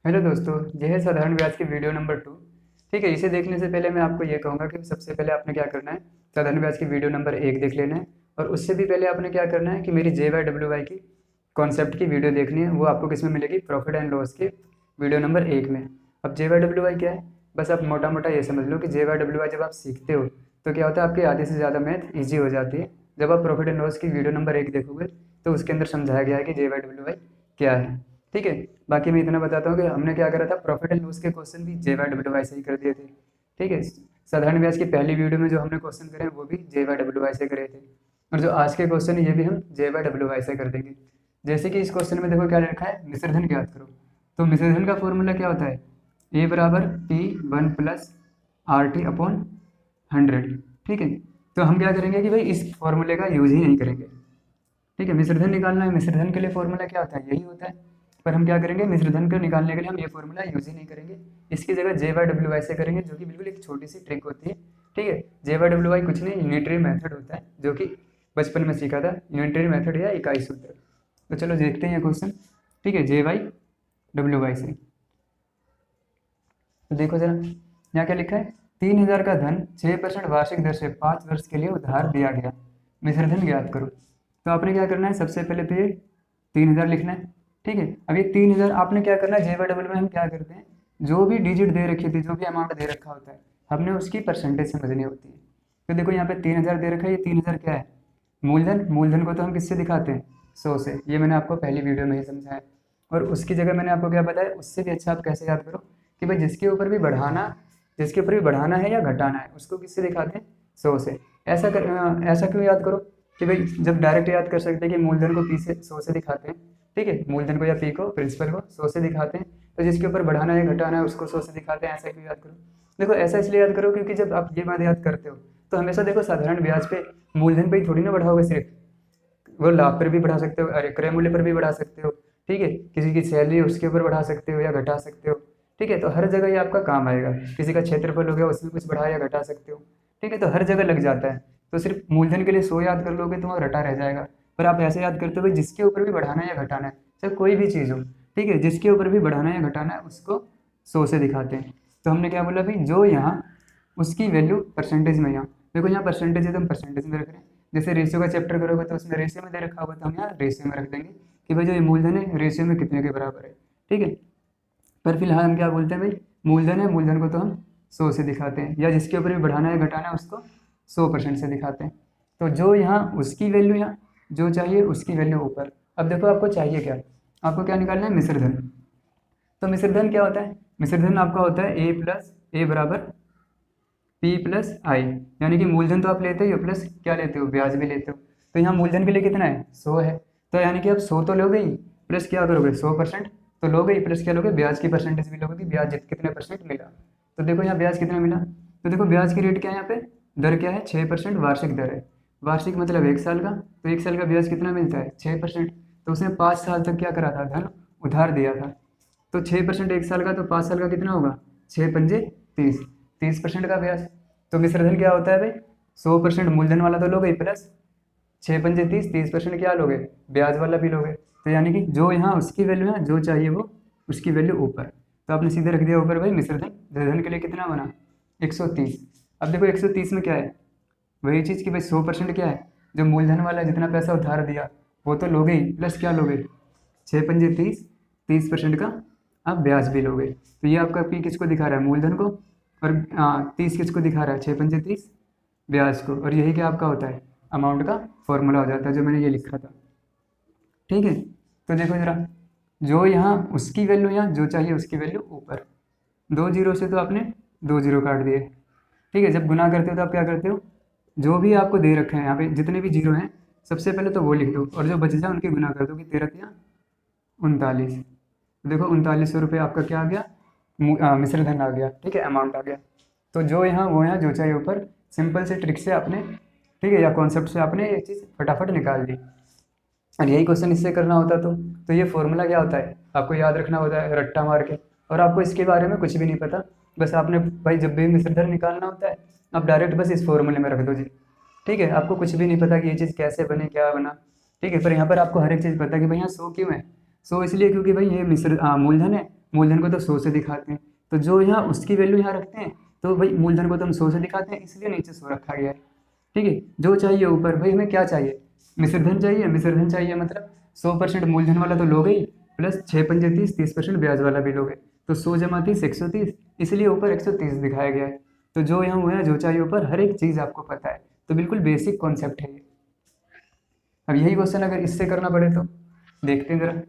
Hello दोस्तों, यह है साधारण ब्याज की वीडियो नंबर 2। ठीक है, इसे देखने से पहले मैं आपको ये कहूँगा कि सबसे पहले आपने क्या करना है, साधारण ब्याज की वीडियो नंबर 1 देख लेना है। और उससे भी पहले आपने क्या करना है कि मेरी JYWY की कॉन्सेप्ट की वीडियो देखनी है। वो आपको किस में मिलेगी, प्रॉफिट एंड लॉस की वीडियो नंबर 1 में। अब JYWY क्या है, बस आप मोटा मोटा ये समझ लो कि JYWY जब आप सीखते हो तो क्या होता है, आपकी आधे से ज़्यादा मैथ ईजी हो जाती है। जब आप प्रॉफिट एंड लॉस की वीडियो नंबर 1 देखोगे तो उसके अंदर समझाया गया है कि JYWY क्या है। ठीक है, बाकी मैं इतना बताता हूँ कि हमने क्या करा था, प्रॉफिट एंड लॉस के क्वेश्चन भी JYWY से ही कर दिए थे। ठीक है, साधारण ब्याज की पहली वीडियो में जो हमने क्वेश्चन करे हैं वो भी JYWY से करे थे, और जो आज के क्वेश्चन है ये भी हम JYWY से कर देंगे। जैसे कि इस क्वेश्चन में देखो क्या लिखा है, मिश्रधन ज्ञात करो। तो मिश्रधन का फॉर्मूला क्या होता है, ए बराबर P1 प्लस RT अपॉन 100। ठीक है, तो हम क्या करेंगे कि भाई इस फॉर्मूले का यूज ही नहीं करेंगे। ठीक है, मिश्रधन निकालना है, मिश्रधन के लिए फॉर्मूला क्या होता है, यही होता है। पर हम क्या करेंगे, मिश्रधन को निकालने के लिए हम ये फॉर्मूला यूज ही नहीं करेंगे। इसकी जगह JYWY से करेंगे, जो कि बिल्कुल एक छोटी सी ट्रिक होती है। ठीक है, JYWY कुछ नहीं, यूनिटरी मेथड होता है, जो कि बचपन में सीखा था, यूनिटरी मेथड या इकाई सूत्र। तो चलो देखते हैं ये क्वेश्चन। ठीक है, JYWY से तो देखो जरा, यहाँ क्या लिखा है, 3,000 का धन 6% वार्षिक दर से 5 वर्ष के लिए उधार दिया गया, मिश्रधन ज्ञात करो। तो आपने क्या करना है, सबसे पहले तो ये 3,000 लिखना है। ठीक है, अब ये 3,000 आपने क्या करना है, JYWY में हम क्या करते हैं, जो भी डिजिट दे रखी थी, जो भी अमाउंट दे रखा होता है, हमने उसकी परसेंटेज समझनी होती है। तो देखो यहाँ पे 3,000 दे रखा है, ये 3,000 क्या है, मूलधन। मूलधन को तो हम किससे दिखाते हैं, 100 से। ये मैंने आपको पहली वीडियो में ही समझाया। और उसकी जगह मैंने आपको क्या बताया, उससे भी अच्छा आप कैसे याद करो कि भाई जिसके ऊपर भी बढ़ाना है या घटाना है, उसको किससे दिखाते हैं, 100 से। ऐसा क्यों याद करो कि भाई जब डायरेक्ट याद कर सकते हैं कि मूलधन को पी से 100 से दिखाते हैं। ठीक है, मूलधन को या पी को, प्रिंसिपल को 100 से दिखाते हैं, तो जिसके ऊपर बढ़ाना है घटाना है उसको 100 से दिखाते हैं। ऐसा क्यों याद करो, देखो ऐसा इसलिए याद करो क्योंकि जब आप ये बात याद करते हो तो हमेशा देखो साधारण ब्याज पे मूलधन पे ही थोड़ी ना बढ़ाओगे सिर्फ, वो लाभ पर भी बढ़ा सकते हो, अरे क्रय मूल्य पर भी बढ़ा सकते हो। ठीक है, किसी की सैलरी उसके ऊपर बढ़ा सकते हो या घटा सकते हो। ठीक है, तो हर जगह ये आपका काम आएगा। किसी का क्षेत्रफल हो गया, उसमें कुछ बढ़ा या घटा सकते हो। ठीक है, तो हर जगह लग जाता है। तो सिर्फ मूलधन के लिए 100 याद कर लोगे तो वहाँ रटा रह जाएगा। पर आप ऐसे याद करते हो भाई जिसके ऊपर भी बढ़ाना है या घटाना है, चाहे कोई भी चीज़ हो। ठीक है, जिसके ऊपर भी बढ़ाना है या घटाना है उसको 100 से दिखाते हैं। तो हमने क्या बोला भाई, जो यहाँ उसकी वैल्यू परसेंटेज में, यहाँ देखो यहाँ परसेंटेज है तो हम परसेंटेज में रख रहे हैं। जैसे रेशियो का चैप्टर करोगे तो उसमें रेशियो में दे रखा होगा, तो हम यहाँ रेशियो में रख देंगे कि भाई जो ये मूलधन है रेशियो में कितने के बराबर है। ठीक है, पर फिलहाल हम क्या बोलते हैं भाई, मूलधन है, मूलधन को तो हम 100 से दिखाते हैं, या जिसके ऊपर भी बढ़ाना है घटाना है उसको 100% से दिखाते हैं। तो जो यहाँ उसकी वैल्यू, यहाँ जो चाहिए उसकी वैल्यू ऊपर। अब देखो आपको चाहिए क्या, आपको क्या निकालना है, मिश्रधन। तो मिश्रधन क्या होता है, मिश्रधन आपका होता है ए प्लस ए बराबर पी प्लस आई। यानी कि मूलधन तो आप लेते हो प्लस क्या लेते हो, ब्याज भी लेते हो। तो यहाँ मूलधन के लिए कितना है, 100 है। तो यानी कि आप 100 तो लोगे ही, प्लस क्या करोगे, 100% तो लोगे ही, प्लस क्या लोगे, ब्याज की परसेंटेज भी लोगे कि ब्याज कितने परसेंट मिला। तो देखो यहाँ ब्याज कितना मिला, तो देखो ब्याज की रेट क्या है, यहाँ पे दर क्या है, 6% वार्षिक दर है। वार्षिक मतलब 1 साल का, तो 1 साल का ब्याज कितना मिलता है, 6%। तो उसने 5 साल तक क्या करा था, धन उधार दिया था। तो 6% 1 साल का, तो 5 साल का कितना होगा, 6 पंजे 30, 30% का ब्याज। तो मिश्रधन क्या होता है भाई, 100% मूलधन वाला तो लोगे प्लस 6 पंजे 30, 30% क्या लोगे, ब्याज वाला भी लोगे। तो यानी कि जो यहाँ उसकी वैल्यू है, जो चाहिए वो उसकी वैल्यू ऊपर। तो आपने सीधे रख दिया ऊपर भाई मिश्रधन। धन के लिए कितना बना, 130। अब देखो 130 में क्या है, वही चीज़ कि भाई 100% क्या है, जो मूलधन वाला है, जितना पैसा उधार दिया वो तो लोगे ही, प्लस क्या लोगे, 6 पंजे 30, 30% का आप ब्याज भी लोगे। तो ये आपका पी किसको दिखा रहा है, मूलधन को, और 30 किसको दिखा रहा है, 6 पंजे 30 ब्याज को। और यही क्या आपका होता है, अमाउंट का फॉर्मूला हो जाता है, जो मैंने ये लिखा था। ठीक है, तो देखो जरा, जो यहाँ उसकी वैल्यू, यहाँ जो चाहिए उसकी वैल्यू ऊपर। 2 जीरो से तो आपने 2 जीरो काट दिए। ठीक है, जब गुना करते हो तो आप क्या करते हो, जो भी आपको दे रखे हैं यहाँ पे जितने भी जीरो हैं, सबसे पहले तो वो लिख दो, और जो बच जाए उनकी गुना कर दो कि 13 या 39। देखो 3900 रुपये आपका क्या आ गया, मिश्रधन आ गया। ठीक है, अमाउंट आ गया। तो जो यहाँ वो यहाँ जो चाहिए ऊपर, सिंपल से ट्रिक से आपने, ठीक है, या कॉन्सेप्ट से आपने ये चीज़ फटाफट निकाल दी। और यही क्वेश्चन इससे करना होता तो ये फॉर्मूला क्या होता है, आपको याद रखना होता है रट्टा मार के। और आपको इसके बारे में कुछ भी नहीं पता, बस आपने भाई जब भी मिश्रधन निकालना होता है आप डायरेक्ट बस इस फॉर्मूले में रख दो जी। ठीक है, आपको कुछ भी नहीं पता कि ये चीज़ कैसे बने, क्या बना। ठीक है, पर यहाँ पर आपको हर एक चीज़ पता है कि भाई यहाँ 100 क्यों है, 100 इसलिए क्योंकि भाई ये मूलधन है, मूलधन को तो 100 से दिखाते हैं, तो जो यहाँ उसकी वैल्यू यहाँ रखते हैं, तो भाई मूलधन को तो हम 100 से दिखाते हैं, इसलिए नीचे 100 रखा गया है। ठीक है, जो चाहिए ऊपर, भाई हमें क्या चाहिए, मिश्रधन चाहिए। मिश्रधन चाहिए मतलब 100% मूलधन वाला तो लोगे ही, प्लस 6 पंजे 30, 30% ब्याज वाला भी लोगे, तो 100 जमा 30 130, इसलिए ऊपर 130 दिखाया गया है। तो जो यहाँ हुआ है, जो चाहिए ऊपर, हर एक चीज़ आपको पता है, तो बिल्कुल बेसिक कॉन्सेप्ट है ये। अब यही क्वेश्चन अगर इससे करना पड़े तो देखते हैं जरा।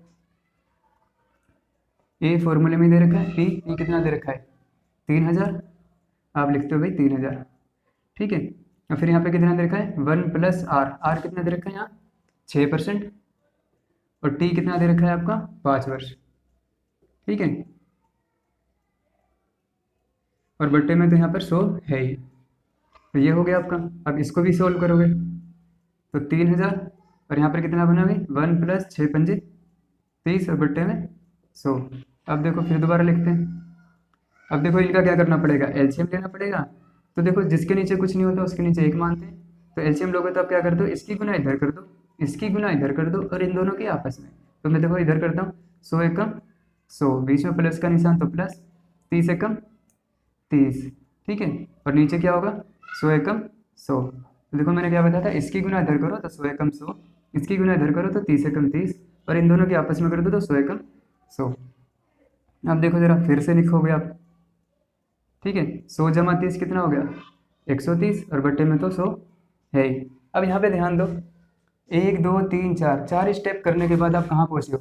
ए फॉर्मूले में दे रखा है, पी कितना दे रखा है 3000, आप लिखते हो भाई 3000। ठीक है, और फिर यहाँ पे कितना दे रखा है 1 प्लस आर, आर कितना दे रखा है यहाँ 6%, और टी कितना दे रखा है आपका 5 वर्ष। ठीक है, और बट्टे में तो यहाँ पर 100 है ही, तो ये हो गया आपका। अब इसको भी सोल्व करोगे तो 3000, और यहाँ पर कितना बना भाई 1 प्लस 6 पंजे 30, और बट्टे में 100। अब देखो फिर दोबारा लिखते हैं। अब देखो इनका क्या करना पड़ेगा, एलसीएम लेना पड़ेगा। तो देखो जिसके नीचे कुछ नहीं होता उसके नीचे एक मानते हैं, तो एलसीएम लोगे तो आप क्या कर दो, इसकी गुना इधर कर दो, इसकी गुना इधर कर दो, और इन दोनों की आपस में। तो मैं देखो इधर करता हूँ 100 एकम 100, बीच में प्लस का निशान, तो प्लस 30 एकम 30। ठीक है, और नीचे क्या होगा 100 एकम 100। तो देखो मैंने क्या बताया था, इसकी गुना इधर करो तो 100 एकम 100, इसकी गुना इधर करो तो 30 एकम 30, और इन दोनों की आपस में कर दो तो 100 एकम 100। अब देखो जरा फिर से लिखोगे आप। ठीक है, 100 जमा 30 कितना हो गया 130, और बट्टे में तो 100 है ही। अब यहाँ पे ध्यान दो, 1 2 3 4, 4 स्टेप करने के बाद आप कहाँ पहुँचे हो।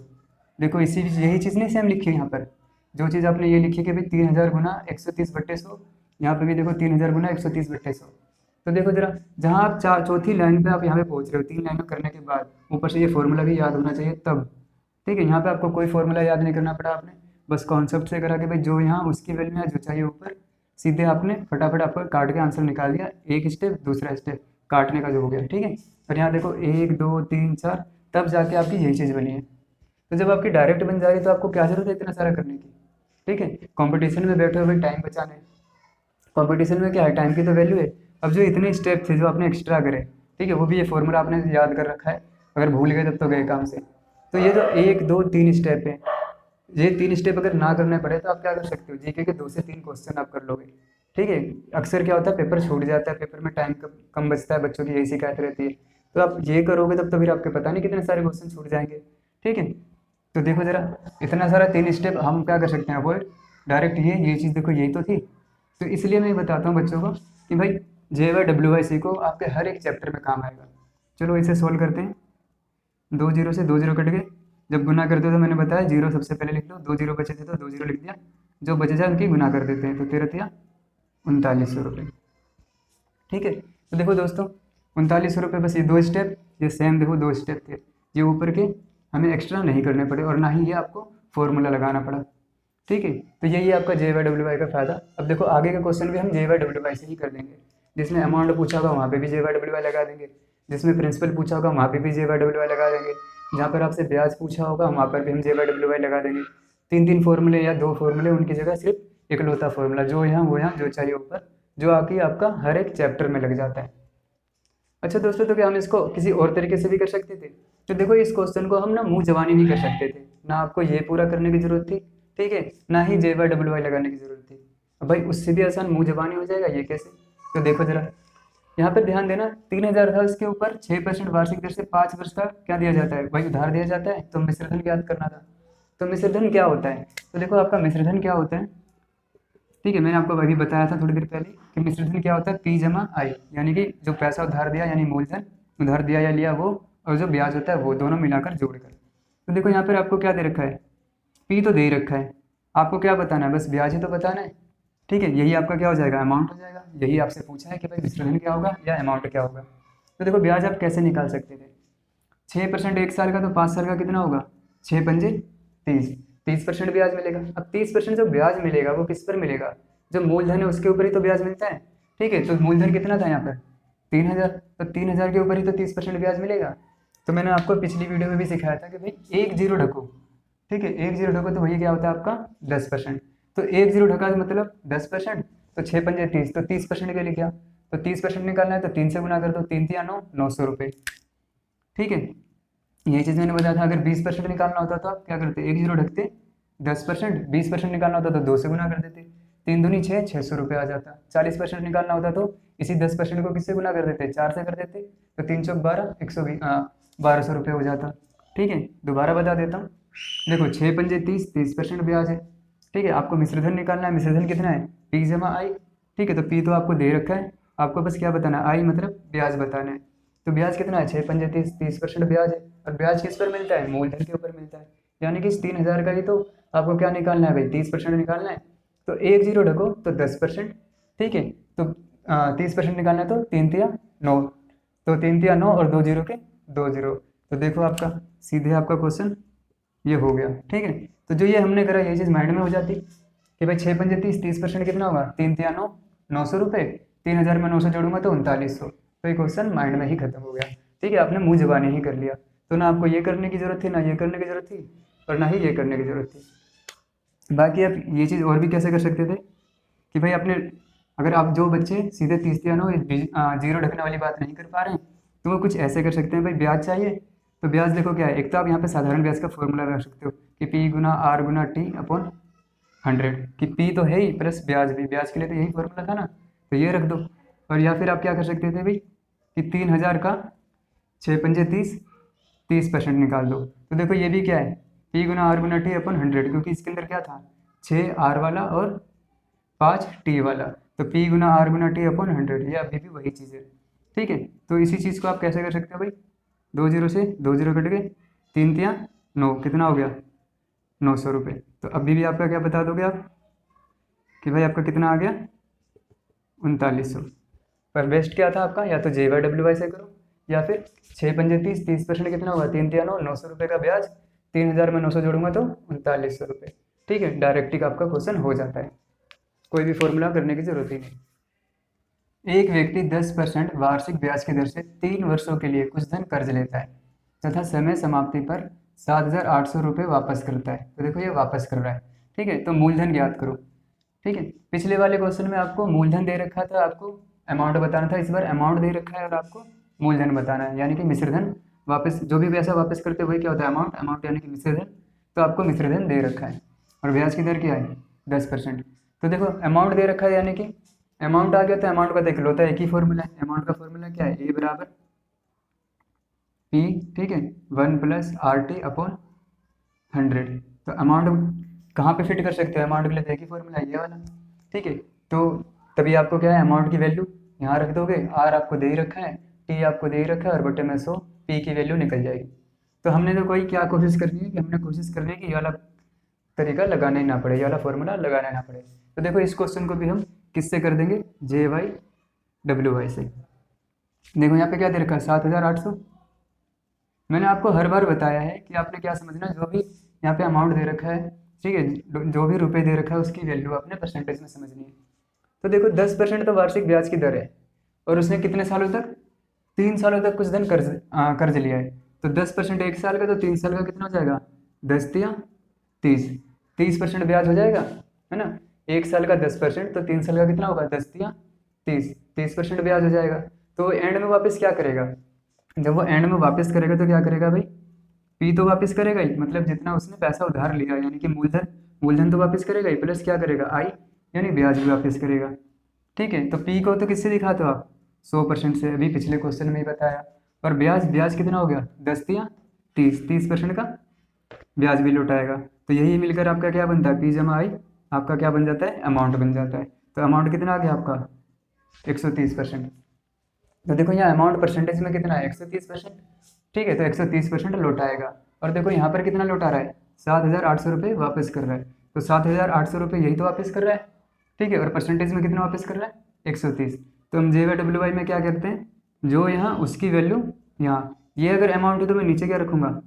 देखो इसी यही चीज़ नहीं सेम लिखी है यहाँ पर, जो चीज़ आपने ये लिखी कि भाई 3000 गुना 130 बट्टे 100, यहाँ पे भी देखो 3000 गुना 130 बट्टे 100। तो देखो जरा, जहाँ आप चौथी लाइन पे आप यहाँ पे पहुँच रहे हो, 3 लाइनों करने के बाद ऊपर से ये फॉर्मूला भी याद होना चाहिए तब। ठीक है, यहाँ पे आपको कोई फॉर्मूला याद नहीं करना पड़ा, आपने बस कॉन्सेप्ट से करा कि भाई जो यहाँ उसकी वैल्यू है जो चाहिए ऊपर, सीधे आपने फटाफट आपको काट के आंसर निकाल दिया, एक स्टेप दूसरा स्टेप काटने का जो हो गया। ठीक है, और यहाँ देखो 1 2 3 4, तब जाके आपकी यही चीज़ बनी है। तो जब आपकी डायरेक्ट बन जा रही है तो आपको क्या जरूरत है इतना सारा करने की। ठीक है, कंपटीशन में बैठे हुए टाइम बचाने, कंपटीशन में क्या है, टाइम की तो वैल्यू है। अब जो इतने स्टेप थे जो आपने एक्स्ट्रा करे, ठीक है, वो भी ये फॉर्मूला आपने याद कर रखा है, अगर भूल गए तब तो गए काम से। तो ये जो 1 2 3 स्टेप है, ये 3 स्टेप अगर ना करने पड़े तो आप क्या कर सकते हो, जीके के 2 से 3 क्वेश्चन आप कर लोगे। ठीक है, अक्सर क्या होता है पेपर छूट जाता है, पेपर में टाइम कम बचता है, बच्चों की यही शिकायत रहती है। तो आप ये करोगे तब तो फिर आपके पता नहीं कितने सारे क्वेश्चन छूट जाएंगे। ठीक है, तो देखो जरा, इतना सारा 3 स्टेप हम क्या कर सकते हैं अवॉइड, डायरेक्ट ये चीज़ देखो यही तो थी। तो इसलिए मैं बताता हूँ बच्चों को कि भाई JY सीखो, आपके हर एक चैप्टर में काम आएगा। चलो इसे सोल्व करते हैं। 2 0 से 2 0 कट गए, जब गुना करते हो तो मैंने बताया 0 सबसे पहले लिख लो, 2 0 बचे थे तो 2 0 लिख दिया, जो बचे जाए उनकी गुना कर देते हैं, तो 13 3900 रुपये। ठीक है, तो देखो दोस्तों 3900 रुपये, बस ये 2 स्टेप, ये सेम देखो 2 स्टेप थे, ये ऊपर के हमें एक्स्ट्रा नहीं करने पड़े, और ना ही ये आपको फॉर्मूला लगाना पड़ा। ठीक है, तो यही आपका JY का फ़ायदा। अब देखो आगे का क्वेश्चन भी हम JY से ही कर लेंगे, जिसमें अमाउंट पूछा होगा वहाँ पे भी JY लगा देंगे, जिसमें प्रिंसिपल पूछा होगा वहाँ पे भी JY लगा देंगे, जहाँ पर आपसे ब्याज पूछा होगा वहाँ पर भी हम JY लगा देंगे। 3 फॉर्मूले या 2 फॉर्मूले, उनकी जगह सिर्फ इकलौता फॉर्मूला, जो यहाँ वो यहाँ जो चाहिए ऊपर, जो आपका हर एक चैप्टर में लग जाता है। अच्छा दोस्तों, तो क्या हम इसको किसी और तरीके से भी कर सकते थे। तो देखो इस क्वेश्चन को हम ना मुंह जबानी भी कर सकते थे, ना आपको ये पूरा करने की जरूरत थी, ठीक है, ना ही JY लगाने की जरूरत थी। अब भाई उससे भी आसान मुंह जबानी हो जाएगा, ये कैसे। तो देखो जरा यहाँ पर ध्यान देना, 3000 था, उसके ऊपर 6% वार्षिक दर से 5 वर्ष का क्या दिया जाता है, भाई उधार दिया जाता है। तो मिश्रधन याद करना था। तो मिश्रधन क्या होता है, तो देखो आपका मिश्रधन क्या होता है, ठीक है, मैंने आपको अभी बताया था थोड़ी देर पहले कि मिश्रधन क्या होता है, P जमा I, यानी कि जो पैसा उधार दिया यानी मूलधन उधार दिया या लिया वो, और जो ब्याज होता है वो, दोनों मिलाकर जोड़कर। तो देखो यहाँ पर आपको क्या दे रखा है, P तो दे ही रखा है, आपको क्या बताना है, बस ब्याज ही तो बताना है। ठीक है, यही आपका क्या हो जाएगा, अमाउंट हो जाएगा। यही आपसे पूछा है कि भाई मिश्रधन क्या होगा या अमाउंट क्या होगा। तो देखो ब्याज आप कैसे निकाल सकते थे, 6% 1 साल का, तो 5 साल का कितना होगा, 6 पंजे 30, 30% ब्याज मिलेगा। अब 30% जो ब्याज मिलेगा वो किस पर मिलेगा, जो मूलधन है उसके ऊपर ही तो ब्याज मिलता है। ठीक है, तो मूलधन कितना था यहाँ पर 3000, तो 3000 के ऊपर ही तो 30% ब्याज मिलेगा। तो मैंने आपको पिछली वीडियो में भी सिखाया था कि भाई 1 0 ढको, ठीक है, 1 0 ढको, तो वही क्या होता है आपका 10%। तो 1 0 ढका मतलब 10%, तो 6 पंजे 30, तो 30% के लिए क्या, तो 30% निकालना है तो 3 से गुना कर दो, 3 3 9, 900 रुपये। ठीक है, यही चीज़ मैंने बताया था, अगर 20% निकालना होता तो आप क्या करते, 1 0 ढकते 10%, 20% निकालना होता तो 2 से गुना कर देते, 3 दूनी 6, 600 रुपये आ जाता। 40% निकालना होता तो इसी 10% को किससे गुना कर देते, 4 से कर देते, तो 3 चौक 12, 120, 1200 रुपये हो जाता। ठीक है, दोबारा बता देता हूँ। देखो 6 पंजे 30, 30% ब्याज है। ठीक है, आपको मिश्रधन निकालना है। मिश्रधन कितना है, पी जमा आई। ठीक है, तो पी तो आपको दे रखा है, आपको बस क्या बताना है, आई मतलब ब्याज बताना है। तो ब्याज कितना है, 6 पंजे 30, 30% ब्याज है। और ब्याज किस पर मिलता है, मूलधन के ऊपर मिलता है। यानी कि इस 3000 का ही तो आपको क्या निकालना है भाई, 30% निकालना है। तो एक जीरो ढको तो 10%। ठीक है, तो 30% निकालना है तो 3 तिया 9, तो 3 तिया 9 और 2 जीरो के 2 जीरो। तो देखो आपका सीधे आपका क्वेश्चन ये हो गया। ठीक है, तो जो ये हमने करा ये चीज़ माइंड में हो जाती कि भाई 6 पंजे 30, 30% कितना होगा, 3 तिया 9, 900 रुपये, 3000 में 900 जोड़ूंगा तो 3900। तो ये क्वेश्चन माइंड में ही खत्म हो गया। ठीक है, आपने मुंह जबानी ही कर लिया। तो ना आपको ये करने की जरूरत थी, ना ये करने की जरूरत थी, और ना ही ये करने की जरूरत थी। बाकी आप ये चीज़ और भी कैसे कर सकते थे कि भाई अपने, अगर आप जो बच्चे सीधे 30 या 9 जीरो ढकने वाली बात नहीं कर पा रहे हैं तो वो कुछ ऐसे कर सकते हैं। भाई ब्याज चाहिए तो ब्याज देखो क्या है, एक तो आप यहाँ पे साधारण ब्याज का फॉर्मूला रख सकते हो कि पी गुना आर गुना टी अपॉन 100, कि पी तो है ही प्लस ब्याज भी, ब्याज के लिए तो यही फॉर्मूला था ना, तो ये रख दो। और या फिर आप क्या कर सकते थे भाई कि 3000 का 6 पंजे 30, 30% निकाल दो। तो देखो ये भी क्या है, पी गुना आर गुना टी अपन 100, क्योंकि इसके अंदर क्या था, 6 आर वाला और 5 टी वाला, तो पी गुना आर गुना टी अपन 100, ये अभी भी वही चीज़ है। ठीक है, तो इसी चीज़ को आप कैसे कर सकते हो भाई, 2 जीरो से 2 जीरो कट गए, 3 तिया 9, कितना हो गया 900 रुपये। तो अभी भी आपका क्या बता दोगे आप कि भाई आपका कितना आ गया 3900। पर बेस्ट क्या था आपका, या तो जे वाई डब्ल्यू वाई से करो, या फिर 6 पंजे 30, 30% कितना होगा, 3 तिया 9, 900 रुपये का ब्याज, 3000 में 900 जोड़ूंगा तो 3900 रुपये। ठीक है, डायरेक्ट ही आपका क्वेश्चन हो जाता है, कोई भी फॉर्मूला करने की जरूरत ही नहीं। एक व्यक्ति 10% वार्षिक ब्याज की दर से 3 वर्षों के लिए कुछ धन कर्ज लेता है तथा समय समाप्ति पर 7800 रुपये वापस करता है। तो देखो ये वापस कर रहा है। ठीक है, तो मूलधन ज्ञात करो। ठीक है, पिछले वाले क्वेश्चन में आपको मूलधन दे रखा था, आपको अमाउंट बताना था, इस बार अमाउंट दे रखा है और आपको मूलधन बताना है, यानी कि मिश्रधन। वापस जो भी पैसा वापस करते हो वही क्या होता है, अमाउंट, अमाउंट यानी कि मिश्रधन। तो आपको मिश्रधन दे रखा है और ब्याज की दर क्या है 10%। तो देखो अमाउंट दे रखा है, यानी कि अमाउंट आ गया, तो अमाउंट का देख लो, होता है एक ही फॉर्मूला है। अमाउंट का फॉर्मूला क्या है, ए बराबर पी, ठीक है, 1 प्लस आर टी अपॉन 100। तो अमाउंट कहाँ पे फिट कर सकते हो, अमाउंट के लिए तो एक ही फॉर्मूला है, ये वाला। ठीक है, तो तभी आपको क्या है, अमाउंट की वैल्यू यहाँ रख दोगे, आर आपको दे ही रखा है, टी आपको दे ही रखा है, और बटे में 100 पी की वैल्यू निकल जाएगी। तो हमने तो कोई क्या कोशिश करनी है कि हमने कोशिश करनी है कि ये वाला तरीका लगाना ही ना पड़े, ये वाला फॉर्मूला लगाना ही ना पड़े। तो देखो इस क्वेश्चन को भी हम किससे कर देंगे, जे वाई डब्ल्यू वाई से। देखो यहाँ पे क्या दे रखा है 7800। मैंने आपको हर बार बताया है कि आपने क्या समझना, जो भी यहाँ पे अमाउंट दे रखा है, ठीक है, जो भी रुपए दे रखा है उसकी वैल्यू आपने परसेंटेज में समझनी है। तो देखो 10% तो वार्षिक ब्याज की दर है, और उसने कितने सालों तक, 3 सालों तक कुछ धन कर्ज लिया है। तो 10% 1 साल का, तो 3 साल का कितना हो जाएगा, 10 तिया 30, 30% ब्याज हो जाएगा, है ना। 1 साल का 10%, तो 3 साल का कितना होगा, 10 तिया 30, 30% ब्याज हो जाएगा। तो एंड में वापस क्या करेगा, जब वो एंड में वापस करेगा तो क्या करेगा भाई, पी तो वापस करेगा ही, मतलब जितना उसने पैसा उधार लिया यानी कि मूलधन, मूलधन तो वापस करेगा ही, प्लस क्या करेगा आई, यानी ब्याज भी वापस करेगा। ठीक है, तो पी को तो किससे दिखाते हो आप, 100% से, अभी पिछले क्वेश्चन में ही बताया। और ब्याज, ब्याज कितना हो गया 10 तिया 30, 30% का ब्याज भी लौटाएगा। तो यही मिलकर आपका क्या बनता है, पी जमा आई, आपका क्या बन जाता है, अमाउंट बन जाता है। तो अमाउंट कितना आ गया आपका 130%। तो देखो यहाँ अमाउंट परसेंटेज में कितना है 130%। ठीक है, तो 130% लौटाएगा। और देखो यहाँ पर कितना लौटा रहा है, 7800 रुपये वापस कर रहा है। तो 7800 रुपये यही तो वापस कर रहा है। ठीक है, और परसेंटेज में कितना वापस कर रहा है 130। तो हम जे वाई डब्ल्यू वाई में क्या करते हैं, जो यहाँ उसकी वैल्यू यहाँ, ये अगर अमाउंट है तो मैं नीचे क्या रखूँगा,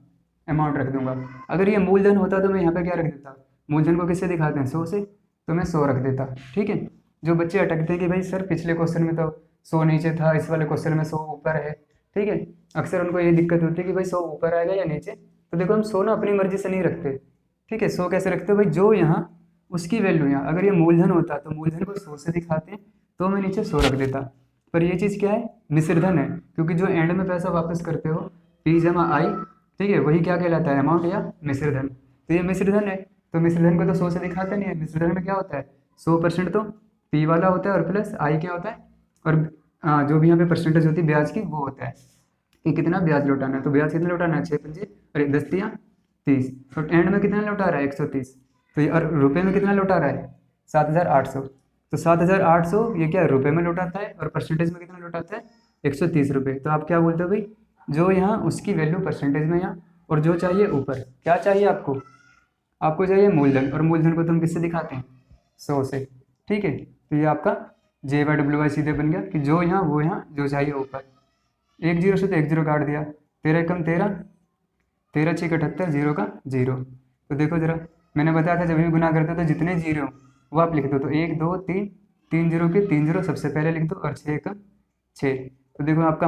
अमाउंट रख दूंगा। अगर ये मूलधन होता तो मैं यहाँ पे क्या रख देता, मूलधन को किससे दिखाते हैं 100 से, तो मैं 100 रख देता। ठीक है, जो बच्चे अटकते हैं कि भाई सर पिछले क्वेश्चन में तो 100 नीचे था, इस वाले क्वेश्चन में 100 ऊपर है। ठीक है, अक्सर उनको ये दिक्कत होती है कि भाई 100 ऊपर आएगा या नीचे। तो देखो हम 100 ना अपनी मर्जी से नहीं रखते। ठीक है, 100 कैसे रखते हो भाई, जो यहाँ उसकी वैल्यू, यहाँ अगर ये मूलधन होता तो मूलधन को 100 से दिखाते हैं, तो मैं नीचे 100 रख देता। पर ये चीज़ क्या है, मिश्रधन है, क्योंकि जो एंड में पैसा वापस करते हो पी जमा आई, ठीक है, वही क्या कहलाता है, अमाउंट या मिश्रधन। तो ये मिश्रधन है, तो मिश्र धन को तो 100 से दिखाते नहीं है। मिश्र धन में क्या होता है, 100% तो पी वाला होता है और प्लस आई क्या होता है, और जो भी यहाँ पे परसेंटेज होती है ब्याज की वो होता है कि कितना ब्याज लौटाना है। तो ब्याज कितना लौटाना है, 6 पंजे अरे 10 तियां 30, तो एंड में कितना लौटा रहा है 130, तो ये और रुपये में कितना लौटा रहा है 7800। तो 7800 ये क्या रुपये में लौटाता है और परसेंटेज में कितना लौटाता है 130 रुपये। तो आप क्या बोलते हो भाई, जो यहाँ उसकी वैल्यू परसेंटेज में यहाँ, और जो चाहिए ऊपर क्या चाहिए आपको, आपको चाहिए मूलधन, और मूलधन को तुम किससे दिखाते हैं 100 से। ठीक है, तो ये आपका J/WY सीधे बन गया कि जो यहाँ वो यहाँ, जो चाहिए ऊपर। एक जीरो से तो एक जीरो काट दिया, 13 एकम 13, 13 6 78, जीरो का जीरो। तो देखो जरा, मैंने बताया था जब भी गुना करते हो तो जितने जीरो वो आप लिख दो, तो 1 2 3, 3 जीरो के 3 जीरो सबसे पहले लिख दो, और 6 एकम 6। तो देखो आपका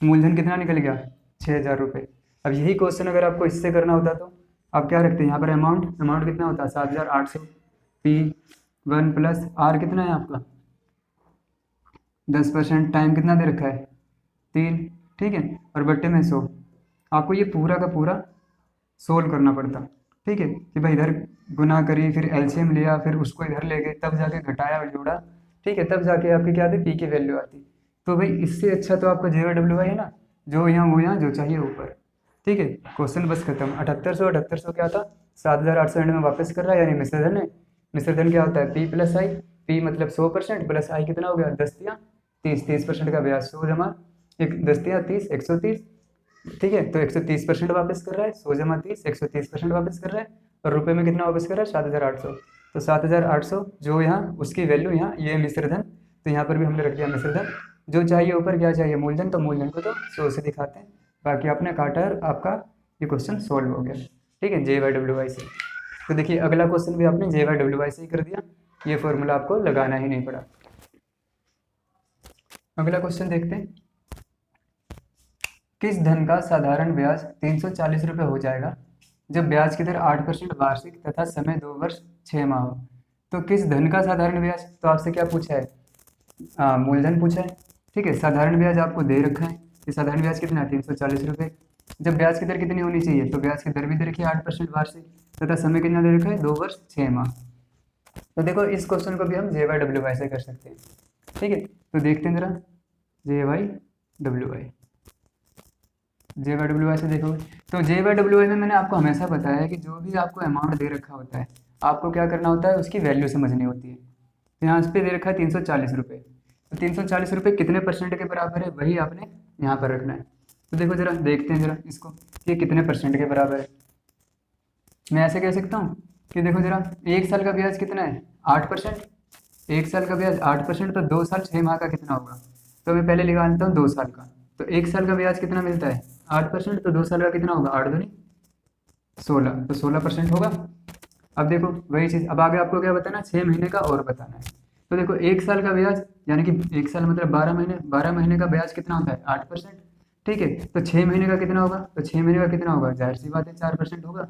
मूलधन कितना निकल गया 6000 रुपये। अब यही क्वेश्चन अगर आपको इससे करना होता तो आप क्या रखते हैं यहाँ पर, अमाउंट कितना होता है 7800, P1 प्लस R कितना है आपका 10%, टाइम कितना दे रखा है 3, ठीक है, और बट्टे में 100। आपको ये पूरा का पूरा सोल्व करना पड़ता, ठीक है, कि भाई इधर गुना करी फिर एलसीएम लिया फिर उसको इधर ले गए तब जाके घटाया और जोड़ा, ठीक है, तब जाके आपकी क्या आती पी की वैल्यू आती। तो भाई इससे अच्छा तो आपका J/WY है ना, जो यहाँ वो यहाँ, जो चाहिए ऊपर। ठीक है, क्वेश्चन बस खत्म। 7800 क्या था 7800 एंड में वापस कर रहा है, यानी मिश्रधन है। मिश्रधन क्या होता है P प्लस आई, P मतलब 100% प्लस आई कितना हो गया 10 तियां 30, 30% का ब्याज 100 जमा एक 10 तियां 30, 130। ठीक है, तो 130% वापस कर रहा है, 100 जमा 30 130% वापस कर रहा है, और रुपए में कितना वापस कर रहा है 7800। तो 7800 जो यहाँ उसकी वैल्यू यहाँ, ये मिश्रधन, तो यहाँ पर भी हमने रख दिया मिश्रधन। जो चाहिए ऊपर क्या चाहिए मूलधन, तो मूलधन को तो 100 से दिखाते हैं। बाकी आपने काटा और आपका ये क्वेश्चन सोल्व हो गया। ठीक है, J/WY से। तो देखिए अगला क्वेश्चन भी आपने J/WY से ही कर दिया, ये फॉर्मूला आपको लगाना ही नहीं पड़ा। अगला क्वेश्चन देखते हैं, किस धन का साधारण ब्याज 340 रुपये हो जाएगा जब ब्याज की दर 8% वार्षिक तथा समय 2 वर्ष 6 माह हो। तो किस धन का साधारण ब्याज, तो आपसे क्या पूछा है मूलधन पूछा है। ठीक है, साधारण ब्याज आपको दे रखा है कि साधारण ब्याज कितना है 340 रुपये। जब ब्याज की दर कितनी होनी चाहिए, तो ब्याज की दर भी दे रखी है 8% वार्षिक तथा समय कितना दे रखा है 2 वर्ष 6 माह। तो देखो इस क्वेश्चन को भी हम J/WY से कर सकते हैं। ठीक है, तो देखते हैं जरा J/WY से देखोगे, तो J/WY में मैंने आपको हमेशा बताया है कि जो भी आपको अमाउंट दे रखा होता है आपको क्या करना होता है, उसकी वैल्यू समझनी होती है। तो यहाँ पे दे रखा है 340 रुपये, तो 340 रुपये कितने परसेंट के बराबर है वही आपने यहाँ पर रखना है। तो देखो जरा देखते हैं जरा इसको कि कितने परसेंट के बराबर है। मैं ऐसे कह सकता हूँ कि देखो जरा, 1 साल का ब्याज कितना है 8%, 1 साल का ब्याज 8%, तो 2 साल 6 माह का कितना होगा। तो मैं पहले निकाल लेता हूँ 2 साल का, तो 1 साल का ब्याज कितना मिलता है 8%, तो 2 साल का कितना होगा 8 दूनी 16, तो 16% होगा। अब देखो वही चीज़, अब आगे आपको क्या बताना है 6 महीने का और बताना है। तो देखो 1 साल का ब्याज यानी कि 1 साल मतलब 12 महीने, 12 महीने का ब्याज कितना होता है 8%। ठीक है, तो 6 महीने का कितना होगा, तो 6 महीने का कितना होगा, जाहिर सी बात है 4% होगा।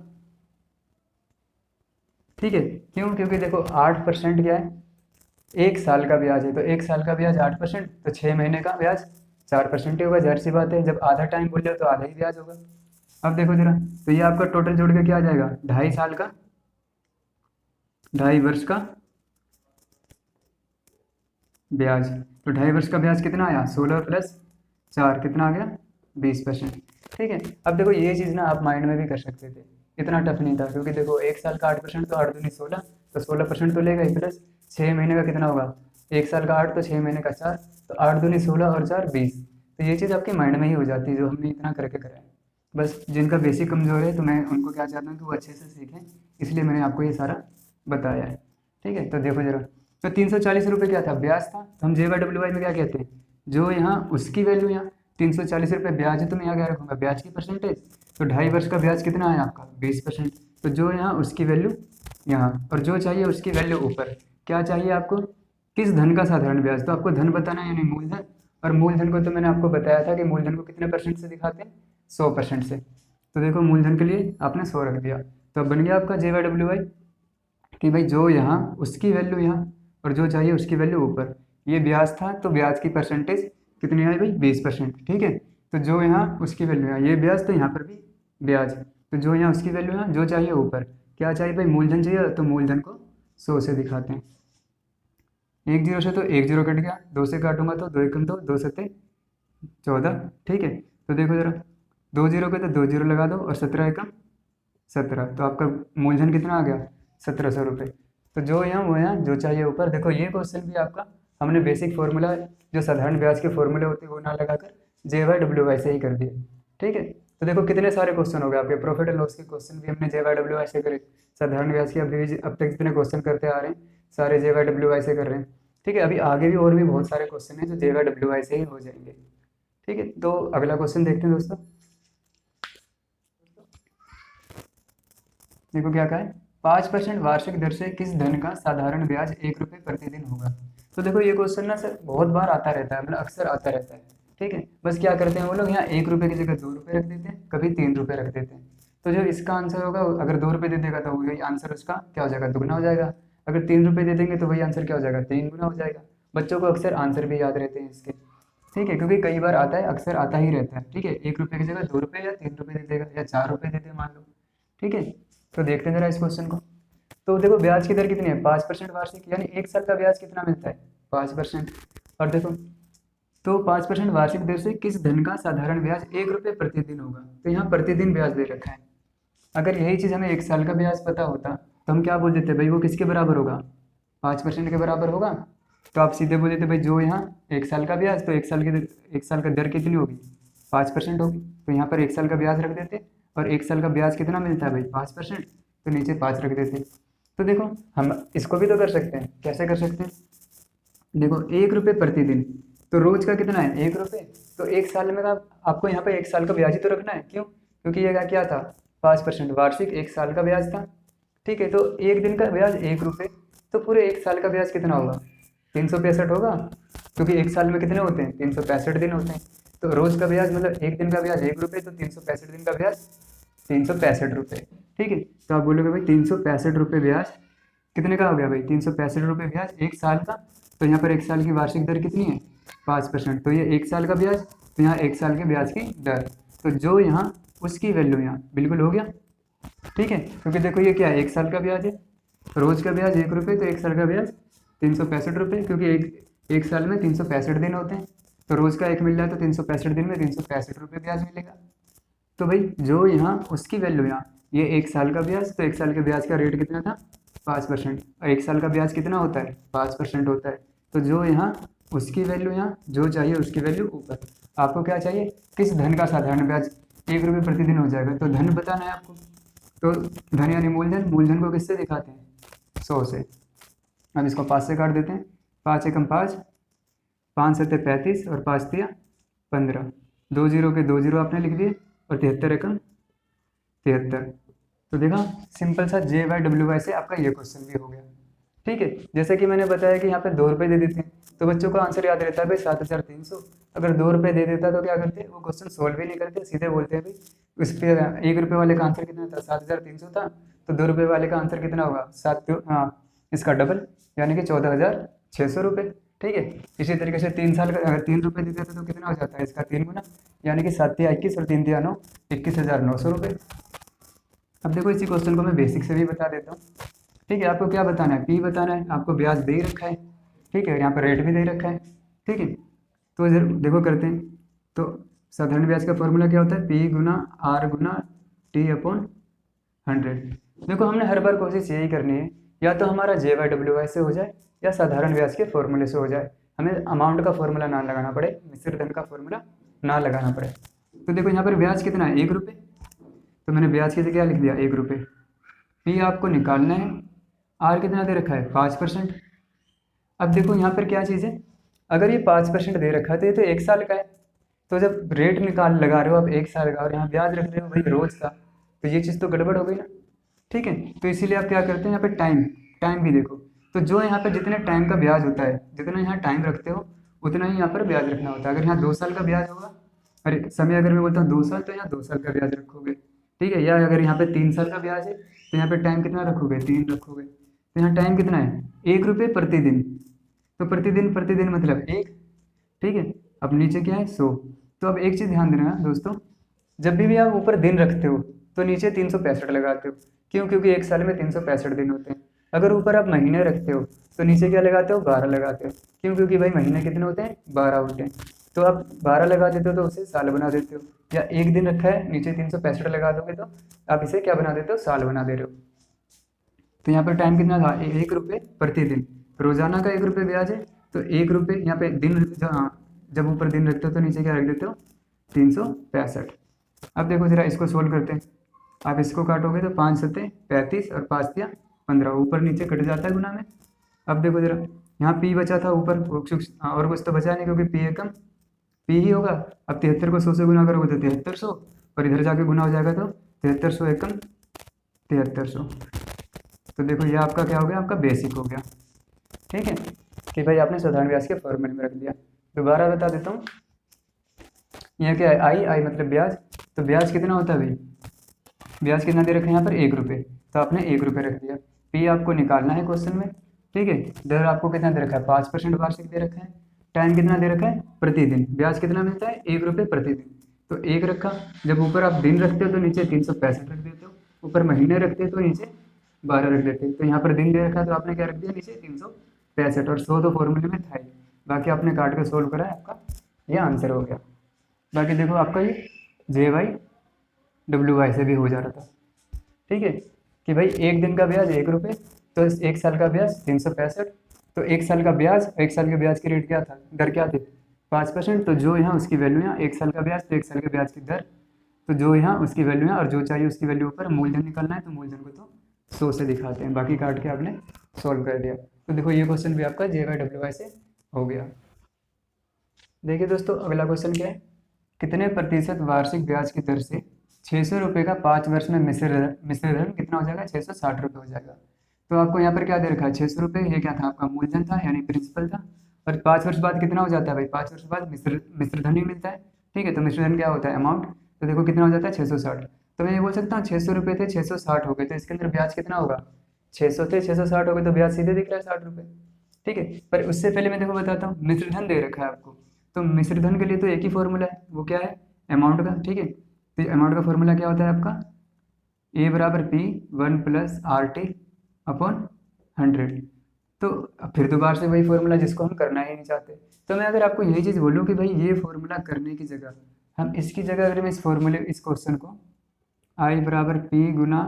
ठीक है, क्यों, क्योंकि देखो 8% क्या है 1 साल का ब्याज है, तो 1 साल का ब्याज 8%, तो 6 महीने का ब्याज 4% ही होगा, जाहिर सी बात है। जब आधा टाइम बोल रहे हो तो आधा ही ब्याज होगा। अब देखो जरा, तो ये आपका टोटल जोड़ के क्या आ जाएगा 2.5 साल का, 2.5 वर्ष का ब्याज। तो 2.5 वर्ष का ब्याज कितना आया 16 प्लस 4 कितना आ गया 20%। ठीक है, अब देखो ये चीज़ ना आप माइंड में भी कर सकते थे, इतना टफ नहीं था, क्योंकि देखो 1 साल का 8%, तो 8 दूनी 16, तो 16% तो लेगा ही, प्लस 6 महीने का कितना होगा 1 साल का 8, तो 6 महीने का 4, तो 8 दूनी 16 और 4 20। तो ये चीज़ आपके माइंड में ही हो जाती है, जो हमने इतना करके कराया। बस जिनका बेसिक कमज़ोर है तो मैं उनको क्या चाहता हूँ कि वो अच्छे से सीखें, इसलिए मैंने आपको ये सारा बताया है। ठीक है, तो देखो जरा, तो 340 रुपये क्या था ब्याज था, तो हम J/WY में क्या कहते हैं, जो यहाँ उसकी वैल्यू यहाँ 340 रुपये ब्याज है, तो मैं यहाँ क्या रखूँगा ब्याज की परसेंटेज। तो 2.5 वर्ष का ब्याज कितना है आपका 20%, तो जो यहाँ उसकी वैल्यू यहाँ, और जो चाहिए उसकी वैल्यू ऊपर। क्या चाहिए आपको, किस धन का साधारण ब्याज, तो आपको धन बताना है यानी मूलधन, और मूलधन को तो मैंने आपको बताया था कि मूलधन को कितने परसेंट से दिखाते हैं 100% से। तो देखो मूलधन के लिए आपने 100 रख दिया, तो अब बन गया आपका J/WY कि भाई जो यहाँ उसकी वैल्यू यहाँ, और जो चाहिए उसकी वैल्यू ऊपर। ये ब्याज था तो ब्याज की परसेंटेज कितनी आई भाई 20%। ठीक है, तो जो यहाँ उसकी वैल्यू है, ये ब्याज तो यहाँ पर भी ब्याज, तो जो यहाँ उसकी वैल्यू है जो चाहिए ऊपर। क्या चाहिए भाई, मूलधन चाहिए, तो मूलधन को 100 से दिखाते हैं। 1 जीरो से तो 1 जीरो कट गया, 2 से काटूंगा तो 2 एकम 2, 2 सत्ते 14, ठीक है। तो देखो जरा, 2 जीरो पे तो 2 जीरो लगा दो और 17 एकम 17, तो आपका मूलधन कितना आ गया, 1700 रुपये। तो जो यहाँ वो यहाँ जो चाहिए ऊपर। देखो ये क्वेश्चन भी आपका हमने बेसिक फॉर्मूला जो साधारण ब्याज के फॉर्मूले होते हैं वो ना लगाकर JY/WY से ही कर दिए, ठीक है। तो देखो कितने सारे क्वेश्चन हो गए आपके, प्रॉफिट एंड लॉस के क्वेश्चन भी हमने JY/WY से करे, साधारण ब्याज के अभी अब तक जितने क्वेश्चन करते आ रहे हैं सारे JY/WY से कर रहे हैं, ठीक है। अभी आगे भी और भी बहुत सारे क्वेश्चन हैं जो JY/WY से ही हो जाएंगे, ठीक है। तो अगला क्वेश्चन देखते हैं दोस्तों। देखो क्या कहा है, 5% वार्षिक दर से किस धन का साधारण ब्याज 1 रुपये प्रतिदिन होगा। तो देखो ये क्वेश्चन ना सर बहुत बार आता रहता है, मतलब अक्सर आता रहता है, ठीक है। बस क्या करते हैं वो लोग यहाँ 1 रुपये की जगह 2 रुपये रख देते हैं, कभी 3 रुपये रख देते हैं। तो जो इसका आंसर होगा, अगर 2 रुपये दे देगा तो वही आंसर उसका क्या हो जाएगा, दुगना हो जाएगा। अगर 3 रुपये दे देंगे तो वही आंसर क्या हो जाएगा, 3 गुना हो जाएगा। बच्चों को अक्सर आंसर भी याद रहते हैं इसके, ठीक है, क्योंकि कई बार आता है, अक्सर आता ही रहता है, ठीक है। 1 रुपये की जगह 2 रुपये या 3 रुपये दे देगा या 4 रुपये दे दे मान लो, ठीक है। तो देखते हैं जरा इस क्वेश्चन को। तो देखो ब्याज की दर कितनी है, 5% वार्षिक, यानी 1 साल का ब्याज कितना मिलता है, 5%। और देखो तो 5% वार्षिक दर से किस धन का साधारण ब्याज 1 रुपये प्रतिदिन होगा। तो यहाँ प्रतिदिन ब्याज दे रखा है। अगर यही चीज़ हमें 1 साल का ब्याज पता होता तो हम क्या बोल देते भाई, वो किसके बराबर होगा, 5% के बराबर होगा। तो आप सीधे बोल देते भाई जो यहाँ 1 साल का ब्याज, तो 1 साल का दर कितनी होगी, 5% होगी। तो यहाँ पर 1 साल का ब्याज रख देते, और 1 साल का ब्याज कितना मिलता है भाई, 5%, तो नीचे 5 रख देते। तो देखो हम इसको भी तो कर सकते हैं, कैसे कर सकते हैं, देखो 1 रुपये प्रतिदिन, तो रोज का कितना है, 1 रुपये। तो 1 साल में का आपको यहाँ पे 1 साल का ब्याज ही तो रखना है, क्यों, क्योंकि ये क्या था, 5% वार्षिक 1 साल का ब्याज था, ठीक है। तो 1 दिन का ब्याज 1 रुपये, तो पूरे 1 साल का ब्याज कितना होगा, 365 होगा, क्योंकि 1 साल में कितने होते हैं, 365 दिन होते हैं। तो रोज का ब्याज मतलब 1 दिन का ब्याज 1 रुपये, तो 365 दिन का ब्याज 365 रुपये, ठीक है। तो आप बोलोगे भाई 365 रुपये ब्याज कितने का हो गया भाई, 365 रुपये ब्याज 1 साल का। तो यहाँ पर 1 साल की वार्षिक दर कितनी है, 5%। तो ये 1 साल का ब्याज, तो यहाँ 1 साल के ब्याज की दर, तो जो यहाँ उसकी वैल्यू यहाँ बिल्कुल हो गया, ठीक है। क्योंकि देखो ये क्या है, 1 साल का ब्याज है, रोज का ब्याज 1 रुपये, तो 1 साल का ब्याज 365 रुपये, क्योंकि एक साल में 365 दिन होते हैं, तो रोज का 1 मिल रहा है, तो 365 दिन में 365 रुपये ब्याज मिलेगा। तो भाई जो यहाँ उसकी वैल्यू यहाँ, ये 1 साल का ब्याज, तो 1 साल के ब्याज का रेट कितना था, 5%, और 1 साल का ब्याज कितना होता है, 5% होता है। तो जो यहाँ उसकी वैल्यू यहाँ जो चाहिए उसकी वैल्यू ऊपर। आपको क्या चाहिए, किस धन का साधारण ब्याज 1 रुपये प्रतिदिन हो जाएगा, तो धन बताना है आपको। तो धन यानी मूलधन, मूलधन को किससे दिखाते हैं, 100 से। अब इसको 5 से काट देते हैं, 5 एकम 5, 5 सत्ते 35 और 5 तिया 15, 2 जीरो के 2 जीरो आपने लिख दिए, और 73 एकम 73। तो देखा सिंपल सा JY/WY से आपका ये क्वेश्चन भी हो गया, ठीक है। जैसे कि मैंने बताया कि यहाँ पे 2 रुपये दे देते हैं, तो बच्चों का आंसर याद रहता है भाई 7300। अगर 2 रुपये दे देता तो क्या करते, वो क्वेश्चन सोल्व ही नहीं करते, सीधे बोलते हैं भाई उस पर 1 रुपये वाले का आंसर कितना था, 7300 था, तो 2 रुपये वाले का आंसर कितना होगा, 7, हाँ इसका डबल, यानी कि 14,600 रुपये, ठीक है। इसी तरीके से 3 साल का अगर 3 रुपये दे देते तो कितना हो जाता है, इसका 3 गुना, यानी कि 7 तिया 21 और 3 तिया 9, 21,900 रुपये। अब देखो इसी क्वेश्चन को मैं बेसिक से भी बता देता हूँ, ठीक है। आपको क्या बताना है, P बताना है, आपको ब्याज दे ही रखा है, ठीक है, यहाँ पर रेट भी दे रखा है, ठीक है। तो इधर देखो करते हैं, तो साधारण ब्याज का फॉर्मूला क्या होता है, P गुना R गुना T/100। देखो हमने हर बार कोशिश यही करनी है, या तो हमारा JY/WY से हो जाए या साधारण ब्याज के फॉर्मूले से हो जाए, हमें अमाउंट का फॉर्मूला ना लगाना पड़े, मिश्र धन का फॉर्मूला ना लगाना पड़े। तो देखो यहाँ पर ब्याज कितना है, 1 रुपये, तो मैंने ब्याज की जगह क्या लिख दिया, 1 रुपये। P आपको निकालना है, R कितना दे रखा है, 5%। अब देखो यहाँ पर क्या चीज़ है, अगर ये 5% दे रखा है तो ये तो 1 साल का है, तो जब रेट लगा रहे हो आप 1 साल का और यहाँ ब्याज रख रहे हो भाई रोज का, तो ये चीज़ तो गड़बड़ हो गई ना, ठीक है। तो इसीलिए आप क्या करते हैं, यहाँ पे टाइम भी देखो, तो जो यहाँ पे जितने टाइम का ब्याज होता है, जितना यहाँ टाइम रखते हो उतना ही यहाँ पर ब्याज रखना होता है। अगर यहाँ 2 साल का ब्याज होगा, अरे समय अगर मैं बोलता हूँ 2 साल, तो यहाँ 2 साल का ब्याज रखोगे, ठीक है। या अगर यहाँ पे 3 साल का ब्याज है तो यहाँ पे टाइम कितना रखोगे, 3 रखोगे। तो यहाँ टाइम कितना है, 1 रुपये प्रतिदिन, तो प्रतिदिन मतलब 1, ठीक है। अब नीचे क्या है, 100। तो अब एक चीज़ ध्यान देना दोस्तों, जब भी आप ऊपर दिन रखते हो तो नीचे 365 लगाते हो, क्यों? क्योंकि एक साल में 365 दिन होते हैं। अगर ऊपर आप महीने रखते हो तो नीचे क्या लगाते हो? 12 लगाते हो। क्यों? क्योंकि भाई महीने कितने होते हैं? 12 होते हैं। तो आप 12 लगा देते हो तो उसे साल बना देते हो। या एक दिन रखा है, नीचे 365 लगा दोगे तो आप इसे क्या बना देते हो? साल बना दे रहे हो। तो यहाँ पर टाइम कितना था? 1 रुपये प्रतिदिन। रोजाना का 1 रुपये ब्याज है, तो 1 रुपये यहाँ पे दिन, जब ऊपर दिन रखते हो तो नीचे क्या रख देते हो? 365। अब देखो जरा इसको सोल्व करते हैं। आप इसको काटोगे तो 5 सत्ते 35 और 5 दिया 15, ऊपर नीचे कट जाता है गुना में। अब देखो जरा, यहाँ पी बचा था ऊपर, और कुछ तो बचा नहीं क्योंकि पी एकम पी ही होगा। अब 73 को 100 से गुना करोगे तो 7300, और इधर जाके गुना हो जाएगा तो 7300 एकम 7300। तो देखो ये आपका क्या हो गया? आपका बेसिक हो गया। ठीक है कि भाई आपने साधारण ब्याज के फॉर्मूले में रख दिया। दोबारा बता देता हूँ, यह क्या है? आई मतलब ब्याज। तो ब्याज कितना होता है भाई? ब्याज कितना दे रखा है यहाँ पर? 1 रुपये। तो आपने 1 रुपये रख दिया। पी आपको निकालना है क्वेश्चन में। ठीक है, दर आपको कितना दे रखा है? 5% वार्षिक दे रखा है। टाइम कितना दे रखा है? प्रतिदिन। ब्याज कितना मिलता है? 1 रुपये प्रतिदिन। तो 1 रखा। जब ऊपर आप दिन रखते हो तो नीचे 365 रख देते हो, ऊपर महीने रखते हो तो नीचे 12 रख देते हो। तो यहाँ पर दिन दे रखा है तो आपने क्या रख दिया? नीचे 365, और 100 तो फॉर्मूले में था ही। बाकी आपने काट के सोल्व करा है, आपका ये आंसर हो गया। बाकी देखो आपका ये JY से भी हो जा रहा था। ठीक है कि भाई एक दिन का ब्याज 1 रुपये, तो एक साल का ब्याज 365। तो एक साल का ब्याज, एक साल के ब्याज की रेट क्या था? दर क्या थी? 5%। तो जो यहाँ उसकी वैल्यू यहाँ, एक साल का ब्याज तो एक साल के ब्याज की दर, तो जो यहाँ उसकी वैल्यू है और जो चाहिए उसकी वैल्यू ऊपर मूलधन निकालना है, तो मूलधन को तो 100 से दिखाते हैं। बाकी काट के आपने सॉल्व कर दिया। तो देखो ये क्वेश्चन भी आपका JY से हो गया। देखिए दोस्तों अगला क्वेश्चन क्या है? कितने प्रतिशत वार्षिक ब्याज की दर से 600 रुपये का 5 वर्ष में मिश्र धन कितना हो जाएगा? 660 रुपये हो जाएगा। तो आपको यहाँ पर क्या दे रखा है? 600 रुपये। ये क्या था? आपका मूलधन था यानी प्रिंसिपल था। और 5 वर्ष बाद कितना हो जाता है भाई? 5 वर्ष बाद मिश्रधन ही मिलता है। ठीक है, तो मिश्रधन क्या होता है? अमाउंट। तो देखो कितना हो जाता है? 660। तो मैं ये बोल सकता हूँ 600 रुपये थे, 660 हो गए, तो इसके अंदर ब्याज कितना होगा? 600 थे, 660 हो गए, तो ब्याज सीधे दिख रहा है 60 रुपये। ठीक है, पर उससे पहले मैं देखो बताता हूँ, मिश्रधन दे रखा है आपको। तो मिश्रधन के लिए तो एक ही फॉर्मूला है, वो क्या है? अमाउंट का। ठीक है, तो अमाउंट का फॉर्मूला क्या होता है आपका? A बराबर P 1 प्लस RT अपॉन 100। तो फिर दोबारा से वही फॉर्मूला जिसको हम करना ही नहीं चाहते। तो मैं अगर आपको यही चीज़ बोलूँ कि भाई ये फॉर्मूला करने की जगह, हम इसकी जगह अगर मैं इस क्वेश्चन को I बराबर P गुना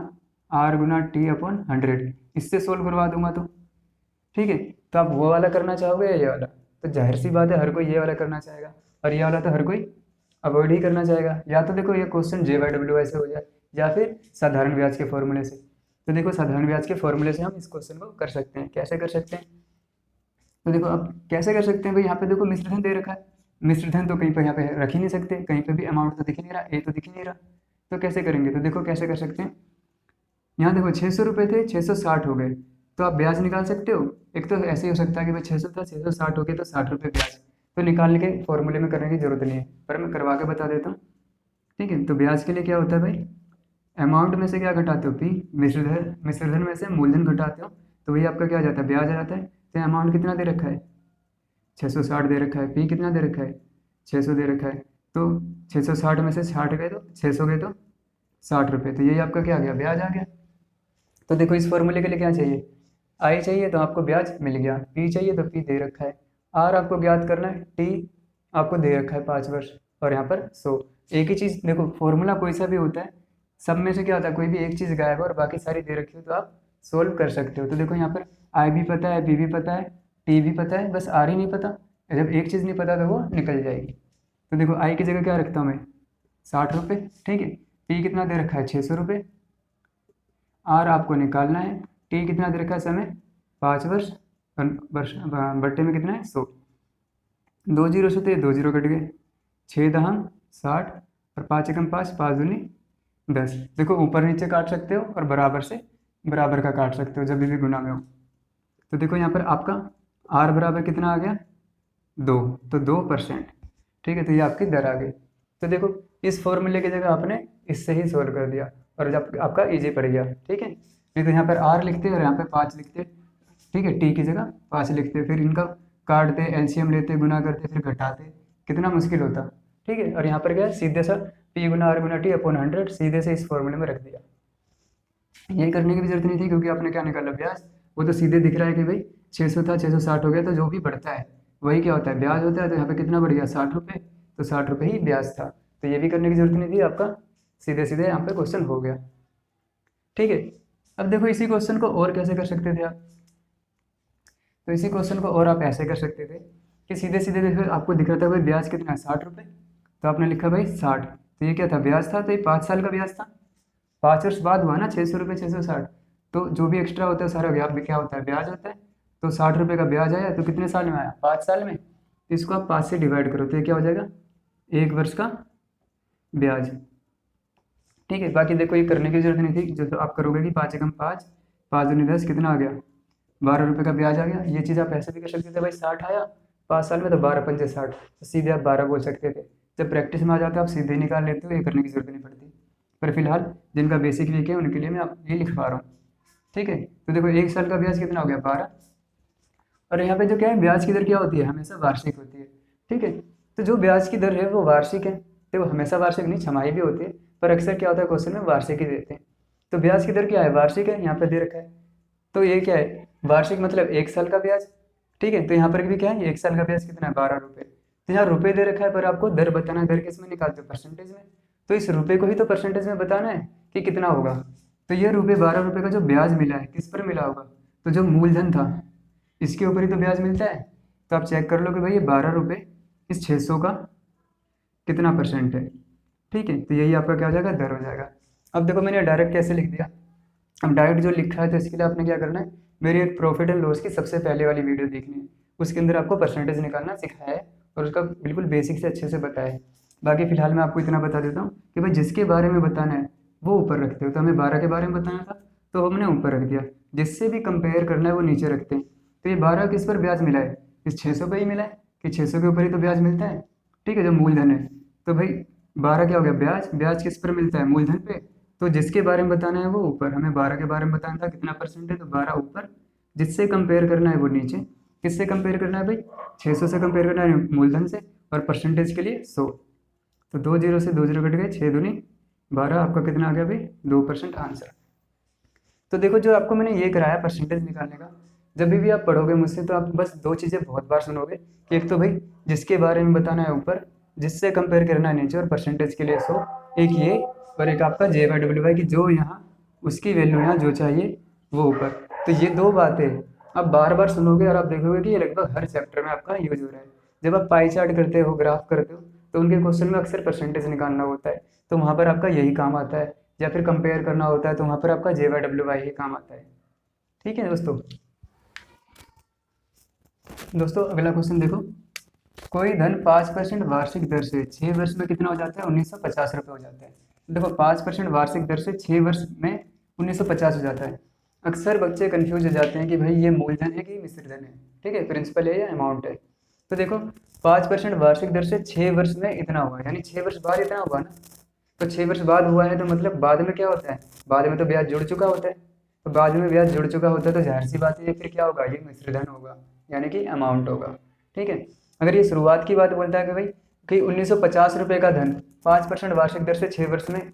R गुना T अपॉन 100 इससे सोल्व करवा दूंगा तो ठीक है, तो आप वो वाला करना चाहोगे या ये वाला? तो जाहिर सी बात है हर कोई ये वाला करना चाहेगा, और ये वाला तो हर कोई अवॉइड ही करना चाहेगा। या तो देखो ये क्वेश्चन JY से हो जाए, या फिर साधारण ब्याज के फॉर्मूले से। तो देखो साधारण ब्याज के फॉर्मूले से हम इस क्वेश्चन को कर सकते हैं। कैसे कर सकते हैं? तो देखो अब कैसे कर सकते हैं भाई, यहाँ पे देखो मिश्रधन दे रखा है। मिश्रधन तो कहीं पर यहाँ पे रख ही नहीं सकते, कहीं पे भी अमाउंट तो दिख ही नहीं रहा, ए तो दिख ही नहीं रहा। तो कैसे करेंगे? तो देखो कैसे कर सकते हैं। यहाँ देखो 600 रुपये थे, 660 हो गए, तो आप ब्याज निकाल सकते हो। एक तो ऐसे ही हो सकता है कि भाई 600 था, 660 हो गए, तो 60 रुपये ब्याज। तो निकालने के फॉर्मूले में करने की जरूरत नहीं है, पर मैं करवा के बता देता हूँ। ठीक है, तो ब्याज के लिए क्या होता है भाई? अमाउंट में से क्या घटाते हो? P। मिश्रधन में से मूलधन घटाते हो, तो वही आपका क्या आ जाता है? ब्याज आ जाता है। तो अमाउंट कितना दे रखा है? 660 दे रखा है। P कितना दे रखा है? 600 दे रखा है। तो 660 में से 60 गए तो 600 गए तो 60 रुपये, तो यही आपका क्या आ गया? ब्याज आ गया। तो देखो इस फॉर्मूले के लिए क्या चाहिए? आई चाहिए तो आपको ब्याज मिल गया, पी चाहिए तो पी दे रखा है, आर आपको ज्ञात करना है, टी आपको दे रखा है 5 वर्ष, और यहाँ पर 100। एक ही चीज़ देखो, फॉर्मूला कोई सा भी होता है, सब में से क्या होता है? कोई भी एक चीज़ गायब है और बाकी सारी दे रखी हो तो आप सोल्व कर सकते हो। तो देखो यहाँ पर आई भी पता है, पी भी पता है, टी भी पता है, बस आर ही नहीं पता। जब एक चीज़ नहीं पता तो वो निकल जाएगी। तो देखो आई की जगह क्या रखता हूँ मैं? 60 रुपये। ठीक है, पी कितना दे रखा है? 600 रुपये। आर आपको निकालना है, टी कितना दे रखा है? समय 5 वर्ष, बट्टे में कितना है? 100। 2 जीरो से थे, 2 जीरो कट गए, 6 दहम 60 और 5 एकम 5, 5 दूनी 10। देखो ऊपर नीचे काट सकते हो और बराबर से बराबर का काट सकते हो जब भी गुना में हो। तो देखो यहाँ पर आपका आर बराबर कितना आ गया? 2, तो 2%। ठीक है, तो ये आपकी दर आ गई। तो देखो इस फॉर्मूले की जगह आपने इससे ही सोल्व कर दिया और जब आपका इजी पड़ गया। ठीक है, नहीं तो यहाँ पर आर लिखते और यहाँ पे 5 लिखते। ठीक है, टी की जगह 5 लिखते, फिर इनका काटते, एलसीएम लेते, गुना करते, फिर घटाते, कितना मुश्किल होता। ठीक है, और यहाँ पर क्या है? सीधे सा पी गुना आर गुना टी अपॉन 100 सीधे से इस फॉर्मूले में रख दिया। ये करने की भी जरूरत नहीं थी क्योंकि आपने क्या निकाला ब्याज, वो तो सीधे दिख रहा है कि भाई 600 था 660 हो गया, तो जो भी बढ़ता है वही क्या होता है ब्याज होता है। तो यहाँ पे कितना बढ़ गया 60 रुपये, तो 60 रुपये ही ब्याज था। तो ये भी करने की जरूरत नहीं थी, आपका सीधे सीधे यहाँ पे क्वेश्चन हो गया। ठीक है, अब देखो इसी क्वेश्चन को और कैसे कर सकते थे आप। तो इसी क्वेश्चन को और आप ऐसे कर सकते थे कि सीधे सीधे देखो आपको दिख रहा था भाई ब्याज कितना है 60 रुपये, तो आपने लिखा भाई 60, तो ये क्या था ब्याज था, तो ये 5 साल का ब्याज था। 5 वर्ष बाद हुआ ना 600 रुपये 660, तो जो भी एक्स्ट्रा होता है सारा ब्याज क्या होता है ब्याज होता है। तो 60 रुपये का ब्याज आया, तो कितने साल में आया 5 साल में, तो इसको आप 5 से डिवाइड करो तो ये क्या हो जाएगा 1 वर्ष का ब्याज। ठीक है, बाकी देखो ये करने की जरूरत नहीं थी, जो तो आप करोगे कि 5 एकम 5, 5 दूनी 10 कितना आ गया 12 रुपये का ब्याज आ गया। ये चीज़ आप ऐसे भी कर सकते थे भाई 60 आया 5 साल में, तो 12×5 = 60, तो सीधे आप 12 बोल सकते थे। जब प्रैक्टिस में आ जाते हो आप सीधे निकाल लेते हो, ये करने की जरूरत नहीं पड़ती। पर फिलहाल जिनका बेसिक वीक है उनके लिए मैं आप ये लिख पा रहा हूँ। ठीक है, तो देखो 1 साल का ब्याज कितना हो गया 12, और यहाँ पे जो क्या है ब्याज की दर क्या होती है हमेशा वार्षिक होती है। ठीक है, तो जो ब्याज की दर है वो वार्षिक है, तो वो हमेशा वार्षिक नहीं छमाही भी होती है, पर अक्सर क्या होता है क्वेश्चन में वार्षिक ही देते हैं। तो ब्याज की दर क्या है वार्षिक है, यहाँ पे दे रखा है, तो ये क्या है वार्षिक मतलब 1 साल का ब्याज। ठीक है, तो यहाँ पर भी क्या है 1 साल का ब्याज कितना है 12 रुपये, तो यहाँ रुपये दे रखा है पर आपको दर बताना है, दर किस में निकालते हो परसेंटेज में, तो इस रुपये को ही तो परसेंटेज में बताना है कि कितना होगा। तो ये 12 रुपये का जो ब्याज मिला है किस पर मिला होगा, तो जो मूलधन था इसके ऊपर ही तो ब्याज मिलता है। तो आप चेक कर लो कि भाई ये 12 रुपये इस 600 का कितना परसेंट है। ठीक है, तो यही आपका क्या हो जाएगा दर हो जाएगा। अब देखो मैंने डायरेक्ट कैसे लिख दिया, अब डायरेक्ट जो लिखा है तो इसके लिए आपने क्या करना है, मेरी एक प्रॉफिट एंड लॉस की सबसे पहले वाली वीडियो देखनी है, उसके अंदर आपको परसेंटेज निकालना सिखाया है और उसका बिल्कुल बेसिक से अच्छे से बताया है। बाकी फिलहाल मैं आपको इतना बता देता हूँ कि भाई जिसके बारे में बताना है वो ऊपर रखते हो, तो हमें 12 के बारे में बताना था तो हमने ऊपर रख दिया, जिससे भी कंपेयर करना है वो नीचे रखते हैं। तो ये 12 किस पर ब्याज मिला है, इस 600 पर ही मिला है कि 600 के ऊपर ही तो ब्याज मिलता है। ठीक है, जो मूलधन है, तो भाई 12 क्या हो गया ब्याज, ब्याज किस पर मिलता है मूलधन पे, तो जिसके बारे में बताना है वो ऊपर, हमें 12 के बारे में बताना था कितना परसेंट है, तो 12 ऊपर, जिससे कंपेयर करना है वो नीचे। किससे कंपेयर करना है भाई 600 से कंपेयर करना है मूलधन से, और परसेंटेज के लिए 100, तो 2 जीरो से 2 जीरो कट गए, 6 दूनी 12, आपका कितना आ गया भाई 2% आंसर। तो देखो जो आपको मैंने ये कराया परसेंटेज निकालने का, जब भी आप पढ़ोगे मुझसे तो आप बस 2 चीज़ें बहुत बार सुनोगे कि एक तो भाई जिसके बारे में बताना है ऊपर, जिससे कंपेयर करना है नीचे, और परसेंटेज के लिए 100, एक ये, और एक आपका JY की जो यहाँ उसकी वैल्यू यहाँ जो चाहिए वो ऊपर। तो ये 2 बातें आप बार बार सुनोगे और आप देखोगे कि ये लगभग हर चैप्टर में आपका यूज हो रहा है। जब आप पाई चार्ट करते हो ग्राफ करते हो तो उनके क्वेश्चन में अक्सर परसेंटेज निकालना होता है, तो वहाँ पर आपका यही काम आता है, या फिर कंपेयर करना होता है तो वहाँ पर आपका JY ही काम आता है। ठीक है दोस्तों, अगला क्वेश्चन देखो, कोई धन 5% वार्षिक दर से 6 वर्ष में कितना हो जाता है 1950 रुपये हो जाता है। देखो 5% वार्षिक दर से 6 वर्ष में 1950 हो जाता है। अक्सर बच्चे कंफ्यूज हो जाते हैं कि भाई ये मूलधन है कि मिश्रधन है, ठीक है प्रिंसिपल है या अमाउंट है। तो देखो 5% वार्षिक दर से 6 वर्ष में इतना हुआ, यानी 6 वर्ष बाद इतना हुआ ना, तो 6 वर्ष बाद हुआ है तो मतलब बाद में क्या होता है, बाद में तो ब्याज जुड़ चुका होता है, तो बाद में ब्याज जुड़ चुका होता है तो जाहिर सी बात है फिर क्या होगा, ये मिश्रधन होगा, यानी कि अमाउंट होगा। ठीक है, अगर ये शुरुआत की बात बोलता है कि भाई कि 1950 रुपये का धन 5% वार्षिक दर से 6 वर्ष में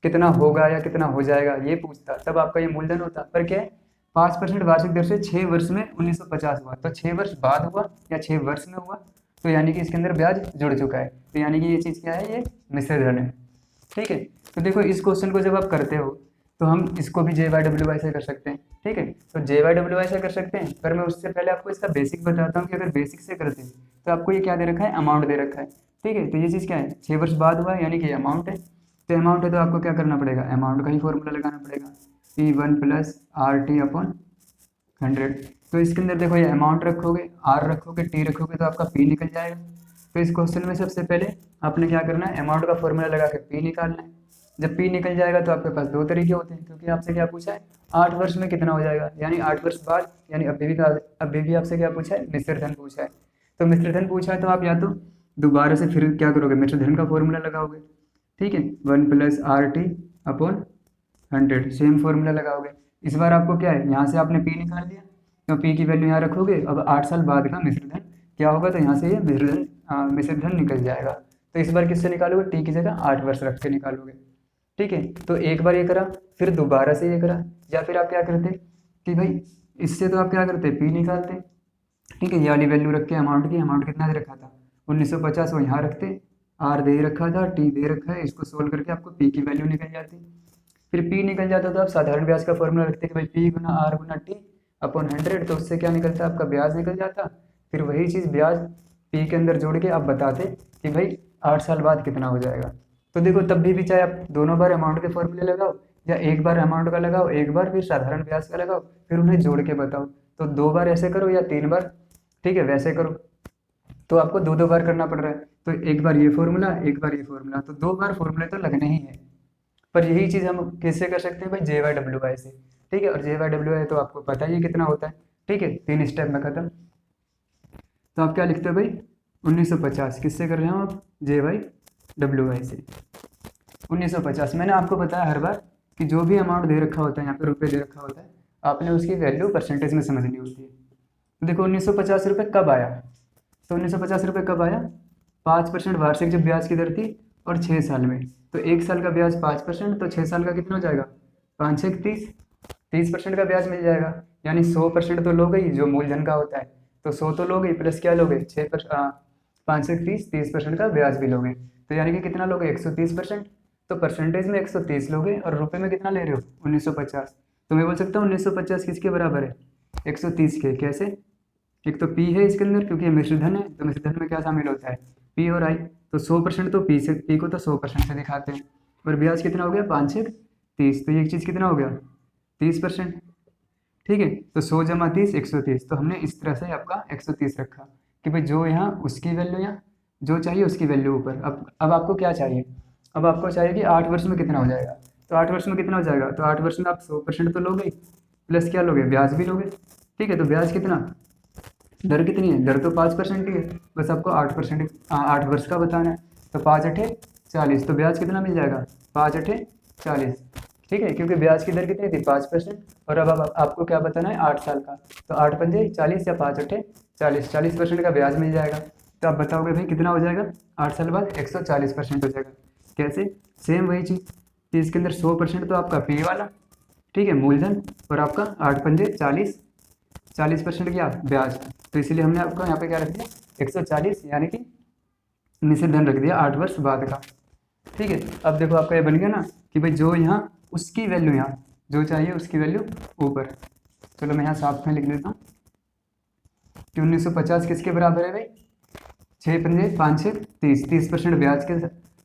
कितना होगा या कितना हो जाएगा ये पूछता, तब आपका ये मूलधन होता। पर क्या है 5% वार्षिक दर से 6 वर्ष में 1950 हुआ, तो 6 वर्ष बाद हुआ या 6 वर्ष में हुआ, तो यानी कि इसके अंदर ब्याज जुड़ चुका है, तो यानी कि ये चीज़ क्या है, ये मिश्रधन है। ठीक है, तो देखो इस क्वेश्चन को जब आप करते हो तो हम इसको भी JY से कर सकते हैं। ठीक है, तो JY से कर सकते हैं, पर मैं उससे पहले आपको इसका बेसिक बताता हूँ कि अगर बेसिक से करते हैं तो आपको ये क्या दे रखा है, अमाउंट दे रखा है। ठीक है, तो ये चीज़ क्या है 6 वर्ष बाद हुआ है, यानी कि अमाउंट है, तो अमाउंट है तो आपको क्या करना पड़ेगा, अमाउंट का ही फॉर्मूला लगाना पड़ेगा, P1 + RT/100। तो इसके अंदर देखो ये अमाउंट रखोगे, R रखोगे, T रखोगे तो आपका P निकल जाएगा। तो इस क्वेश्चन में सबसे पहले आपने क्या करना है, अमाउंट का फॉर्मूला लगा के P निकालना है। जब P निकल जाएगा तो आपके पास 2 तरीके होते हैं, क्योंकि आपसे क्या पूछा है 8 वर्ष में कितना हो जाएगा, यानी 8 वर्ष बाद, यानी अभी भी आपसे क्या पूछा है, मिश्रधन पूछा है। तो मिश्रधन पूछा है तो आप या तो दोबारा से फिर क्या करोगे, मिश्रधन का फॉर्मूला लगाओगे। ठीक है, 1 + RT/100 सेम फॉर्मूला लगाओगे। इस बार आपको क्या है, यहाँ से आपने P निकाल लिया, तो P की वैल्यू यहाँ रखोगे, अब 8 साल बाद का मिश्रधन क्या होगा, तो यहाँ से ये मिश्रधन निकल जाएगा। तो इस बार किससे निकालोगे, T की जगह 8 वर्ष रख के निकालोगे। ठीक है, तो एक बार ये करा, फिर दोबारा से ये करा, या फिर आप क्या करते कि भाई इससे तो आप क्या करते पी निकालते। ठीक है, ये वाली वैल्यू रख के अमाउंट की, अमाउंट कितना दे रखा था 1950, वो यहाँ रखते, आर दे रखा था, टी दे रखा है, इसको सोल्व करके आपको पी की वैल्यू निकल जाती। फिर पी निकल जाता तो आप साधारण ब्याज का फॉर्मूला रखते कि भाई पी गुना आर गुना टी अपॉन 100, तो उससे क्या निकलता आपका ब्याज निकल जाता। फिर वही चीज़ ब्याज पी के अंदर जोड़ के आप बताते कि भाई 8 साल बाद कितना हो जाएगा। तो देखो तब भी चाहे आप दोनों बार अमाउंट के फॉर्मूले लगाओ, या एक बार अमाउंट का लगाओ, एक बार फिर साधारण ब्याज का लगाओ, फिर उन्हें जोड़ के बताओ। तो 2 बार ऐसे करो या 3 बार, ठीक है वैसे करो, तो आपको 2 बार करना पड़ रहा है। तो एक बार ये फॉर्मूला, एक बार ये फॉर्मूला, तो 2 बार फॉर्मूले तो लगने ही है। पर यही चीज़ हम किससे कर सकते हैं भाई, जे वाई डब्ल्यू वाई से। ठीक है, और जे वाई डब्ल्यू वाई तो आपको पता ही है कितना होता है। ठीक है, 3 स्टेप में खत्म। तो आप क्या लिखते हो भाई 1950, किससे कर रहे हो आप, जे वाई डब्ल्यू वाई से। 1950 मैंने आपको बताया हर बार कि जो भी अमाउंट दे रखा होता है, यहाँ पे रुपये दे रखा होता है, आपने उसकी वैल्यू परसेंटेज में समझनी होती है। तो देखो 1950 रुपये कब आया, तो 1950 रुपये कब आया, 5% वार्षिक जब ब्याज की दर थी, और 6 साल में। तो 1 साल का ब्याज 5%, तो 6 साल का कितना हो जाएगा, 5 6 30, 30% का ब्याज मिल जाएगा। यानी 100% तो लोगे ही जो मूलधन का होता है, तो 100 तो लोगे प्लस क्या लोगे 5 6 30, 30% का ब्याज भी लोगे। तो यानी कि कितना लोगे 130%। तो परसेंटेज में 130 लोगे, और रुपए में कितना ले रहे हो 1950। तो मैं बोल सकता हूँ 1950 किसके बराबर है, 130 के। कैसे, एक तो पी है इसके अंदर क्योंकि ये मिश्रधन है, तो मिश्रधन में क्या शामिल होता है पी और आई। तो 100% तो पी से, पी को तो 100% से दिखाते हैं। और ब्याज कितना हो गया 5 6 30, तो ये चीज़ कितना हो गया 30%। ठीक है, तो 100 जमा 30 130, तो हमने इस तरह से आपका 130 रखा कि भाई जो यहाँ उसकी वैल्यू, यहाँ जो चाहिए उसकी वैल्यू ऊपर। अब आपको क्या चाहिए, अब आपको चाहिए कि 8 वर्ष में कितना हो जाएगा। तो 8 वर्ष में कितना हो जाएगा, तो 8 वर्ष में आप 100% तो लोगे, प्लस क्या लोगे ब्याज भी लोगे। ठीक है, तो ब्याज कितना, दर कितनी है, दर तो 5% ही है, बस आपको 8%, 8 वर्ष का बताना है। तो 5 अठे 40, तो ब्याज कितना मिल जाएगा 5 अठे 40। ठीक है, क्योंकि ब्याज की दर कितनी थी 5%, और अब आपको क्या बताना है 8 साल का। तो 8 पंजे 40 या 5 अठे 40, 40% का ब्याज मिल जाएगा। तो आप बताओगे भाई कितना हो जाएगा 8 साल बाद 140% हो जाएगा। कैसे, सेम वही चीज़ कि इसके अंदर 100% तो आपका पी वाला, ठीक है मूलधन, और आपका 8 पंजे 40, 40% क्या ब्याज। तो इसीलिए हमने आपको यहाँ पे क्या रख दिया 140, यानी कि निश्चित धन रख दिया 8 वर्ष बाद का। ठीक है, अब देखो आपका ये बन गया ना कि भाई जो यहाँ उसकी वैल्यू, यहाँ जो चाहिए उसकी वैल्यू ऊपर। चलो मैं यहाँ साफ में लिख देता हूँ कि 1950 किसके बराबर है भाई, 6 पंजे 5 6 30, 30% ब्याज के,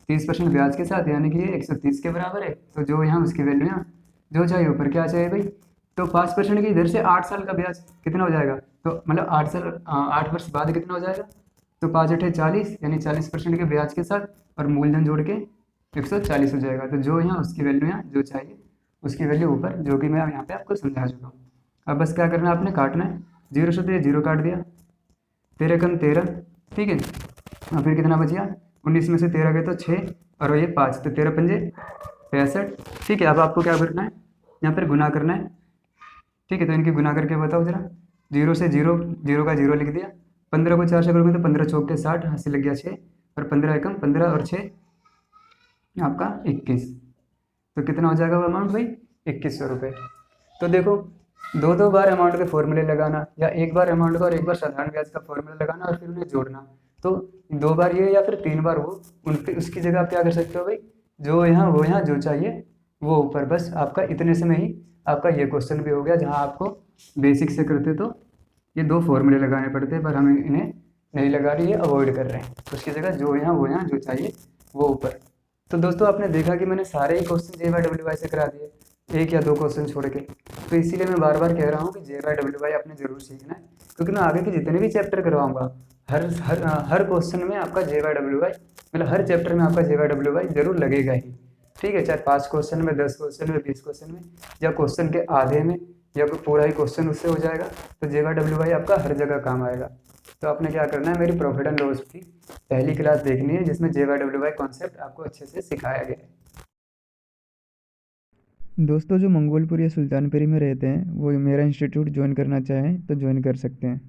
30% ब्याज के साथ, यानी कि ये 130 के बराबर है। तो जो यहाँ उसकी वैल्यू, यहाँ जो चाहिए ऊपर क्या चाहिए भाई, तो 5% की इधर से 8 साल का ब्याज कितना हो जाएगा, तो मतलब 8 वर्ष बाद कितना हो जाएगा, तो 5 अठे 40, यानी 40% के ब्याज के साथ, और मूलधन जोड़ के 140 हो जाएगा। तो जो यहाँ उसकी वैल्यू, यहाँ जो चाहिए उसकी वैल्यू ऊपर, जो कि मैं यहाँ पे आपको समझा चुका हूँ। अब बस क्या करना है, आपने काटना है, 0 से तो ये 0 काट दिया, 13 कम 13, ठीक है, और फिर कितना बच गया 19 में से 13 गए तो 6, और ये 5, तो 13 पंजे 65। ठीक है, अब आपको क्या करना है, यहाँ पर गुना करना है। ठीक है, तो इनकी गुना करके बताओ जरा, 0 से 0, 0 का 0 लिख दिया, 15 को 4 से करोगे तो 15 चौके 60, हाथ से लग गया 6, और 15 एकम 15 और 6 आपका 21। तो कितना हो जाएगा वो अमाउंट भाई 2100 रुपये। तो देखो 2 बार अमाउंट के फॉर्मूले लगाना, या एक बार अमाउंट का और एक बार साधारण ब्याज का फॉर्मूला लगाना, और फिर उन्हें जोड़ना। तो 2 बार ये या फिर 3 बार वो, उनके उसकी जगह आप क्या कर सकते हो भाई, जो यहाँ वो यहाँ जो चाहिए वो ऊपर। बस आपका इतने से में ही आपका ये क्वेश्चन भी हो गया, जहाँ आपको बेसिक से करते तो ये 2 फॉर्मूले लगाने पड़ते, पर हम इन्हें नहीं लगा रही है, अवॉइड कर रहे हैं। उसकी जगह जो यहाँ वो यहाँ जो चाहिए वो ऊपर। तो दोस्तों आपने देखा कि मैंने सारे ही क्वेश्चन जे वाई डब्ल्यू वाई से करा दिए, 1 या 2 क्वेश्चन छोड़ के। तो इसीलिए मैं बार बार कह रहा हूँ कि जे वाई डब्ल्यू वाई आपने जरूर सीखना है, क्योंकि मैं आगे के जितने भी चैप्टर करवाऊंगा हर हर हर क्वेश्चन में आपका जे वाई डब्ल्यू वाई, मतलब हर चैप्टर में आपका जे वाई डब्ल्यू वाई जरूर लगेगा ही। ठीक है, चाहे 5 क्वेश्चन में, 10 क्वेश्चन में, 20 क्वेश्चन में, या क्वेश्चन के आधे में, या कोई पूरा ही क्वेश्चन उससे हो जाएगा, तो जे वाई डब्ल्यू वाई आपका हर जगह काम आएगा। तो आपने क्या करना है, मेरी प्रॉफिट एंड लॉस की पहली क्लास देखनी है, जिसमें जे वाई डब्ल्यू वाई कॉन्सेप्ट आपको अच्छे से सिखाया गया है। दोस्तों जो मंगोलपुर या सुल्तानपुरी में रहते हैं वो मेरा इंस्टीट्यूट ज्वाइन करना चाहें तो ज्वाइन कर सकते हैं।